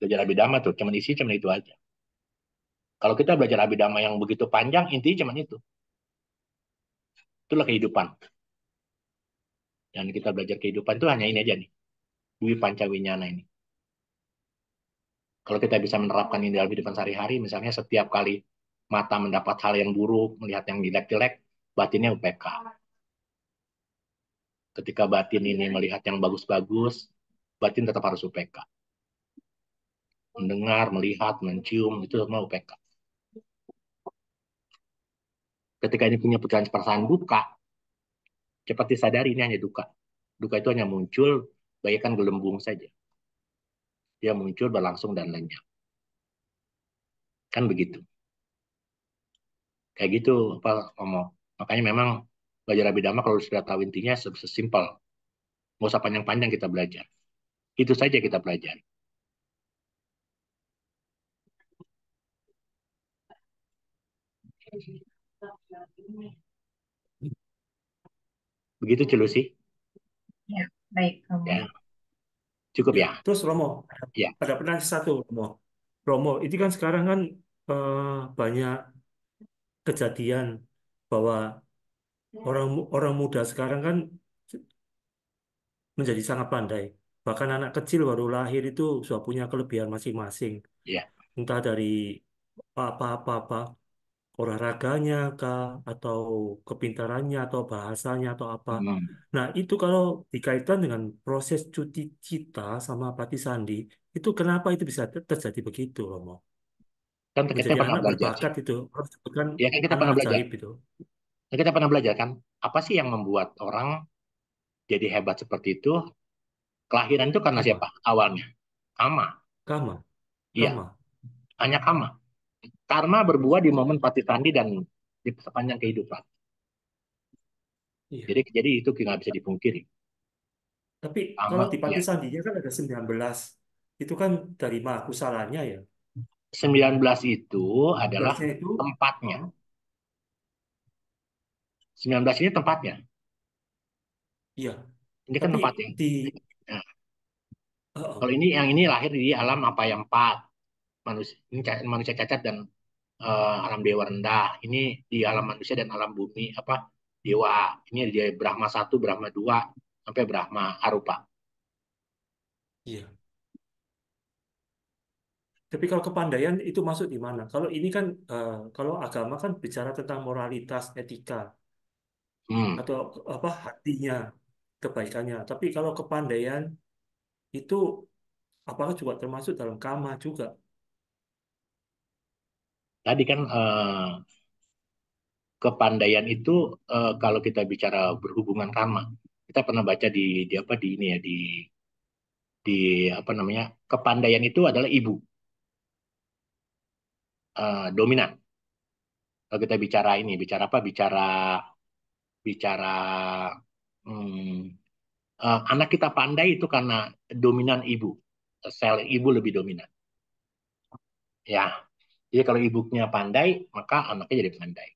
Belajar abhidhamma tuh, cuman isi cuman itu aja. Kalau kita belajar abhidhamma yang begitu panjang, intinya cuman itu. Itulah kehidupan. Dan kita belajar kehidupan itu hanya ini aja nih. Dwi Pancawinyana ini. Kalau kita bisa menerapkan ini dalam kehidupan sehari-hari, misalnya setiap kali mata mendapat hal yang buruk, melihat yang jelek-jelek, batinnya UPK. Ketika batin ini melihat yang bagus-bagus, batin tetap harus UPK. Mendengar, melihat, mencium, itu semua UPK. Ketika ini punya perasaan duka, cepat disadari ini hanya duka. Duka itu hanya muncul bagaikan gelembung saja. Dia muncul, berlangsung, dan lenyap. Kan begitu. Kayak gitu, apa ngomong. Makanya memang belajar abhidhamma kalau sudah tahu intinya sesimpel. Nggak usah panjang-panjang kita belajar. Itu saja kita pelajari. Begitu Celusi. Ya, baik, Romo. Ya, cukup Ya. ya. Terus Romo, Ya. ada pertanyaan satu Romo. Romo, ini kan sekarang kan eh, banyak kejadian bahwa orang orang muda sekarang kan menjadi sangat pandai. Bahkan anak kecil baru lahir itu sudah punya kelebihan masing-masing. Ya. Entah dari apa-apa olahraganya kah, atau kepintarannya, atau bahasanya, atau apa. Hmm. Nah, itu kalau dikaitkan dengan proses cuti cita sama Pati Sandi, itu kenapa itu bisa terjadi begitu, Romo? Kan kita Menjadi pernah anak belajar sih. berbakat itu, harus disebutkan Ya kan kita anak pernah belajar. ajaib itu. Kan kita pernah belajar kan. Apa sih yang membuat orang jadi hebat seperti itu? Kelahiran itu karena Apa? siapa? Awalnya. Kama. Kama, Iya. kama. Hanya kama. Karma berbuah di momen Patisandi dan di sepanjang kehidupan. Iya. Jadi itu nggak bisa dipungkiri. Tapi Kama, kalau di ya. Pati Sandinya kan ada 19. Itu kan dari mahakusalanya ya. 19 itu adalah 19-nya itu, tempatnya. oh, 19 ini tempatnya. iya. Ini kan Tapi tempatnya. di, Nah, oh, kalau ini yang ini lahir di alam apa yang empat. Manusia, ini manusia cacat dan alam dewa rendah. Ini di alam manusia dan alam bumi apa dewa. Ini di Brahma satu, Brahma dua, sampai Brahma Arupa. iya. Tapi kalau kepandaian itu masuk di mana? Kalau ini kan, kalau agama kan bicara tentang moralitas, etika, Hmm. atau apa hatinya, kebaikannya. Tapi kalau kepandaian itu apakah juga termasuk dalam kama juga? Tadi kan kepandaian itu kalau kita bicara berhubungan karma, kita pernah baca di apa di ini ya di apa namanya kepandaian itu adalah ibu dominan. Kalau kita bicara ini bicara apa? Bicara hmm, anak kita pandai itu karena dominan ibu, sel ibu lebih dominan. Ya, jadi kalau ibunya pandai, maka anaknya jadi pandai.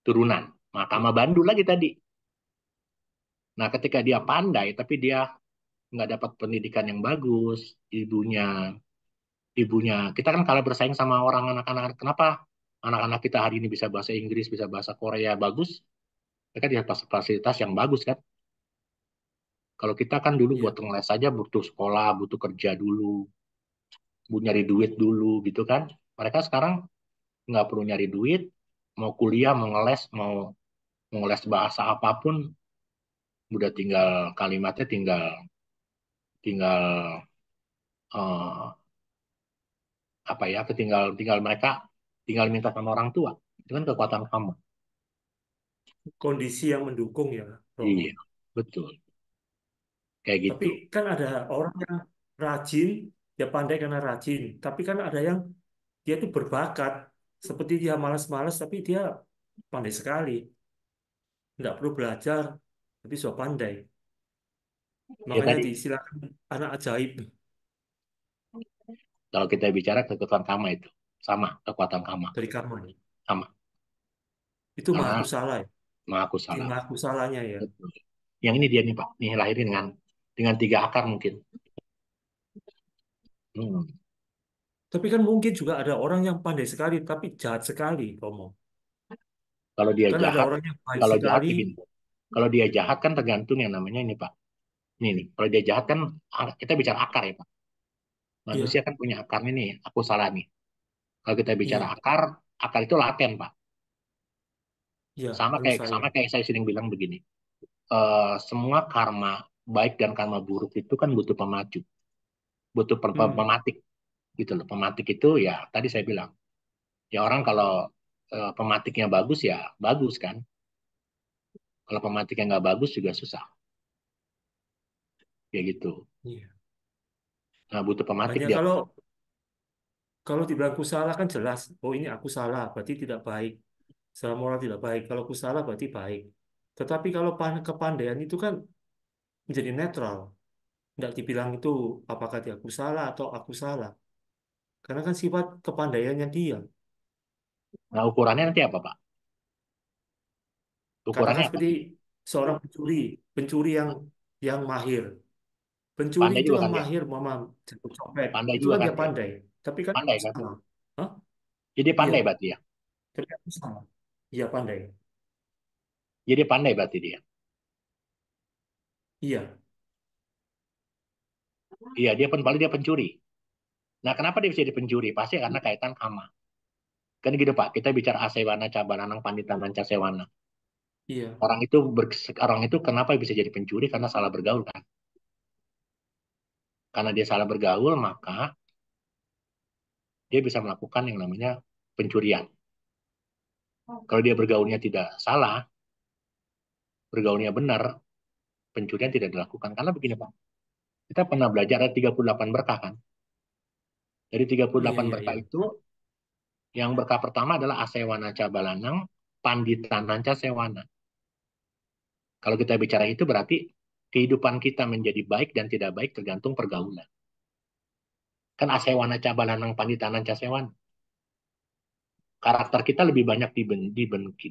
Turunan. Maka sama bandul lagi tadi. Nah, ketika dia pandai, tapi dia nggak dapat pendidikan yang bagus, ibunya ibunya. Kita kan kalah bersaing sama orang anak-anak. Kenapa anak-anak kita hari ini bisa bahasa Inggris, bisa bahasa Korea bagus? Mereka di atas fasilitas yang bagus kan. Kalau kita kan dulu Iya. buat ngeles saja butuh sekolah, butuh kerja dulu, butuh nyari duit dulu gitu kan. Mereka sekarang nggak perlu nyari duit, mau kuliah, mau ngeles, mau ngeles bahasa apapun, udah tinggal kalimatnya tinggal tinggal eh, apa ya, tinggal tinggal mereka tinggal minta sama orang tua. Itu kan kekuatan kamu. Kondisi yang mendukung ya, Romo. Iya, betul. Kayak Tapi gitu. kan ada orang yang rajin, dia pandai karena rajin. Tapi kan ada yang dia tuh berbakat, seperti dia malas-malas, tapi dia pandai sekali. Nggak perlu belajar, tapi sudah pandai. Ya Makanya tadi diistilahkan anak ajaib kalau kita bicara kekuatan kama itu sama kekuatan kama dari Karman. sama Itu karena Mahakusala ya. maha Di salah. Mahakusalanya ya. Betul. Yang ini dia nih Pak, nih lahirin dengan 3 akar mungkin. Hmm. Tapi kan mungkin juga ada orang yang pandai sekali, tapi jahat sekali, Romo. Kalau dia Kan ada jahat, orang yang baik kalau jahat sekali, begini. Kalau dia jahat kan tergantung yang namanya ini Pak. Nih, kalau dia jahat kan kita bicara akar ya Pak. Manusia iya, kan punya akar ini, aku salah nih. Kalau kita bicara iya, akar, akar itu laten Pak. iya, Sama menurut kayak saya. sama kayak saya sering bilang begini. Semua karma baik dan karma buruk itu kan butuh pemacu, butuh Hmm, pematik gitu loh. Pematik itu ya tadi saya bilang, ya orang kalau pematiknya bagus ya bagus kan. Kalau pematiknya nggak bagus juga susah, kayak gitu. iya. Nah butuh pematik Hanya dia. kalau dibilang aku salah kan jelas, oh ini aku salah, berarti tidak baik. Secara moral tidak baik. Kalau aku salah berarti baik. Tetapi kalau kepandaian itu kan menjadi netral. Tidak dibilang itu apakah dia aku salah atau aku salah. Karena kan sifat kepandaiannya dia. Nah ukurannya nanti apa Pak? Katakan Ukurannya apa? seperti seorang pencuri, pencuri yang mahir. Pencuri Pandai itu juga yang kan dia, mahir, mama jatuh copet. pandai Itu juga kan kan dia dia, pandai. Tapi kan pandai aku kan. salah. Hah? Jadi Iya, pandai berarti ya. tapi aku salah. Iya pandai. Jadi pandai berarti dia. Iya, Iya dia paling dia pencuri. Nah kenapa dia bisa jadi pencuri? Pasti karena kaitan kama. Kan gitu Pak. Kita bicara asewana cabalanang panditan sewana. iya, Orang itu kenapa bisa jadi pencuri? Karena salah bergaul kan. Karena dia salah bergaul, maka dia bisa melakukan yang namanya pencurian. Kalau dia bergaulnya tidak salah, bergaulnya benar, pencurian tidak dilakukan. Karena begini Pak, kita pernah belajar ada 38 berkah kan. Dari iya, 38 iya, berkah iya. itu, yang berkah pertama adalah asewana cabalanang, panditananca sewana. Kalau kita bicara itu berarti kehidupan kita menjadi baik dan tidak baik tergantung pergaulan. Kan asewana cabalanang panditananca sewana. Karakter kita lebih banyak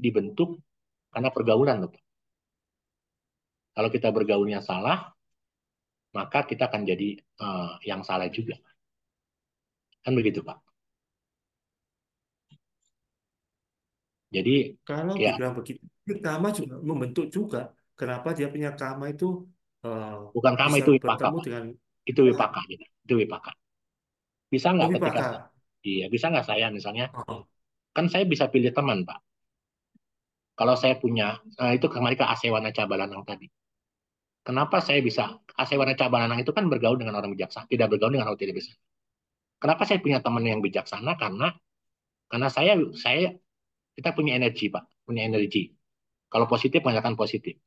dibentuk karena pergaulan loh. Kalau kita bergaulnya salah, maka kita akan jadi yang salah juga. Kan begitu, Pak. Jadi, Kalau ya, dibilang begitu, karma juga membentuk juga. Kenapa dia punya karma itu eh, bukan kamu bisa itu wipaka, bertemu Pak. dengan Itu jahat. wipaka. Gitu. Itu wipaka. Bisa nggak Hobi ketika, bakar. iya, bisa nggak saya misalnya, Oh, kan saya bisa pilih teman, Pak. Kalau saya punya, itu kembali ke Asewana Cabalanang tadi. Kenapa saya bisa, Asewana Cabalanang itu kan bergaul dengan orang bijaksana, tidak bergaul dengan orang tidak bisa. Kenapa saya punya teman yang bijaksana? Karena saya kita punya energi, Pak. Punya energi. Kalau positif, banyakkan positif.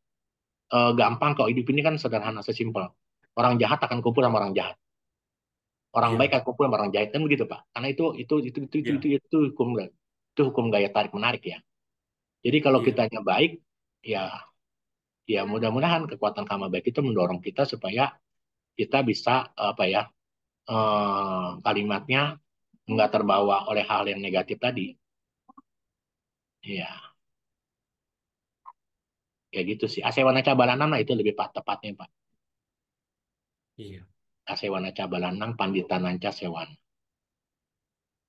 Gampang kok hidup ini kan sederhana sesimpel orang jahat akan kumpul sama orang jahat, orang baik iya, akan kumpul sama orang jahat kan begitu Pak, karena iya, itu hukum gaya tarik menarik ya. Jadi kalau iya, kitanya baik, ya ya mudah-mudahan kekuatan karma baik itu mendorong kita supaya kita bisa apa ya, kalimatnya nggak terbawa oleh hal yang negatif tadi. Iya, kayak gitu sih. Asewana cabalanang nah itu lebih tepatnya Pak. iya. Asewana cabalanang panditananca sewan.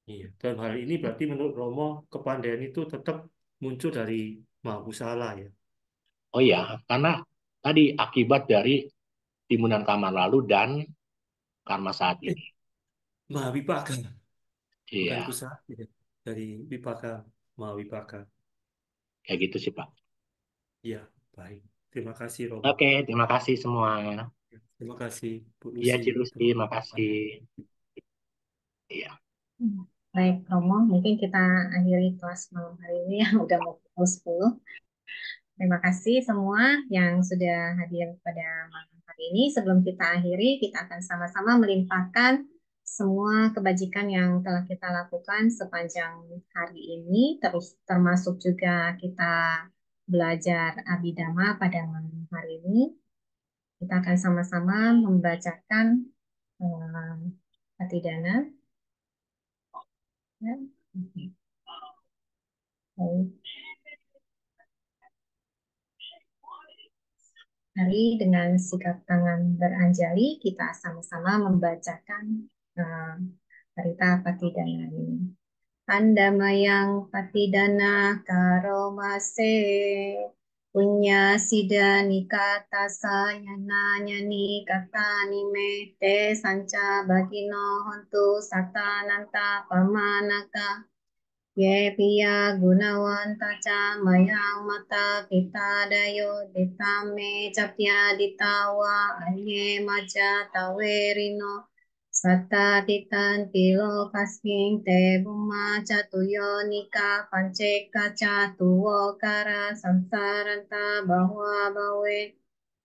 Iya. Dalam hal ini berarti menurut Romo kepandaian itu tetap muncul dari Mahakusala ya. Oh ya, karena tadi akibat dari timunan karma lalu dan karma saat Eh, ini. Mahawipaka, bukan Iya, kusa ya. Dari Wipaka, Mahawipaka. kayak gitu sih Pak. Ya, baik. Terima kasih Romo. Oke, terima kasih semua. Terima kasih Bu Iya, Lucy. Cilusti, Terima makasih. kasih. Iya. Baik, Romo, mungkin kita akhiri kelas malam hari ini yang udah mau pukul 10. Terima kasih semua yang sudah hadir pada malam hari ini. Sebelum kita akhiri, kita akan sama-sama melimpahkan semua kebajikan yang telah kita lakukan sepanjang hari ini, terus termasuk juga kita belajar Abhidhamma pada malam hari ini. Kita akan sama-sama membacakan Patidana. Ya. Oke. Baik. Mari dengan sikap tangan beranjali kita sama-sama membacakan Harita Patidana ini. Andamayang Patidana Karomase Punya Sida Nikata Sayana Nyani Katani Me Te Sanca Bagino Hontu Satananta Pamanaka Ye piya gunawan taca mayang mata kita dayo ditame capya ditawa anye maja tawerino sata titan tilo kasking te buma catuyo nika panceka catuwo kara samsaranta bahwa bawe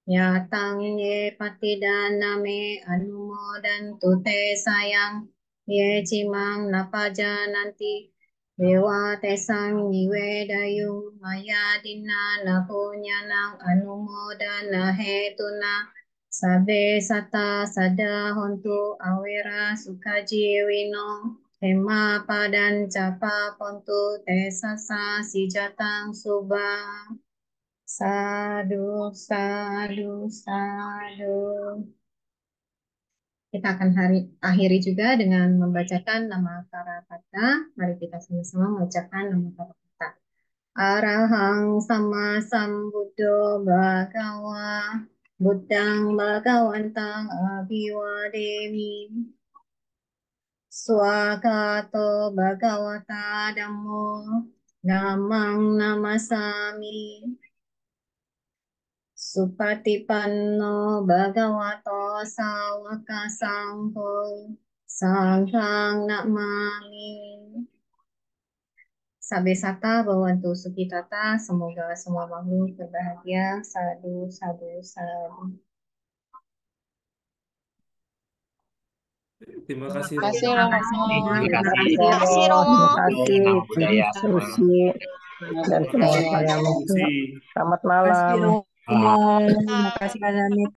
Yatang ye patidana me anumodan tute sayang ye cimang napaja nanti dewa tesang niwe dayung maya dina napunyanang anumodana hetuna sabe sata sada hontu awira sukajiwino Hema padan capa pontu tesasa sijatang subah Sadu, sadu, sadu. Kita akan akhiri juga dengan membacakan nama para kata. Mari kita sama-sama mengucapkan nama para kata. Arahang sama sambuddho bhagawa. Buddhang bhagawantang abhiwademi. Swakato bhagawata dhammo. Namang namasami. Supatipanno bhagavato sawaka sangho sanghang namami. Sabe sata bawantu sukitata, semoga semua makhluk berbahagia. Sadu, sadu, sadu. Terima kasih Terima kasih Romo. Terima Romo. kasih Terima semua. Terima kasih. kasih Terima Romo, kasih Romo. terima Untuk kasih nama budaya Bu semua. Lucy dan Terima semua kasih yang Bu Lucy. selamat Terima kasih malam. Romo. Ah. Terima kasih Kak Zanit.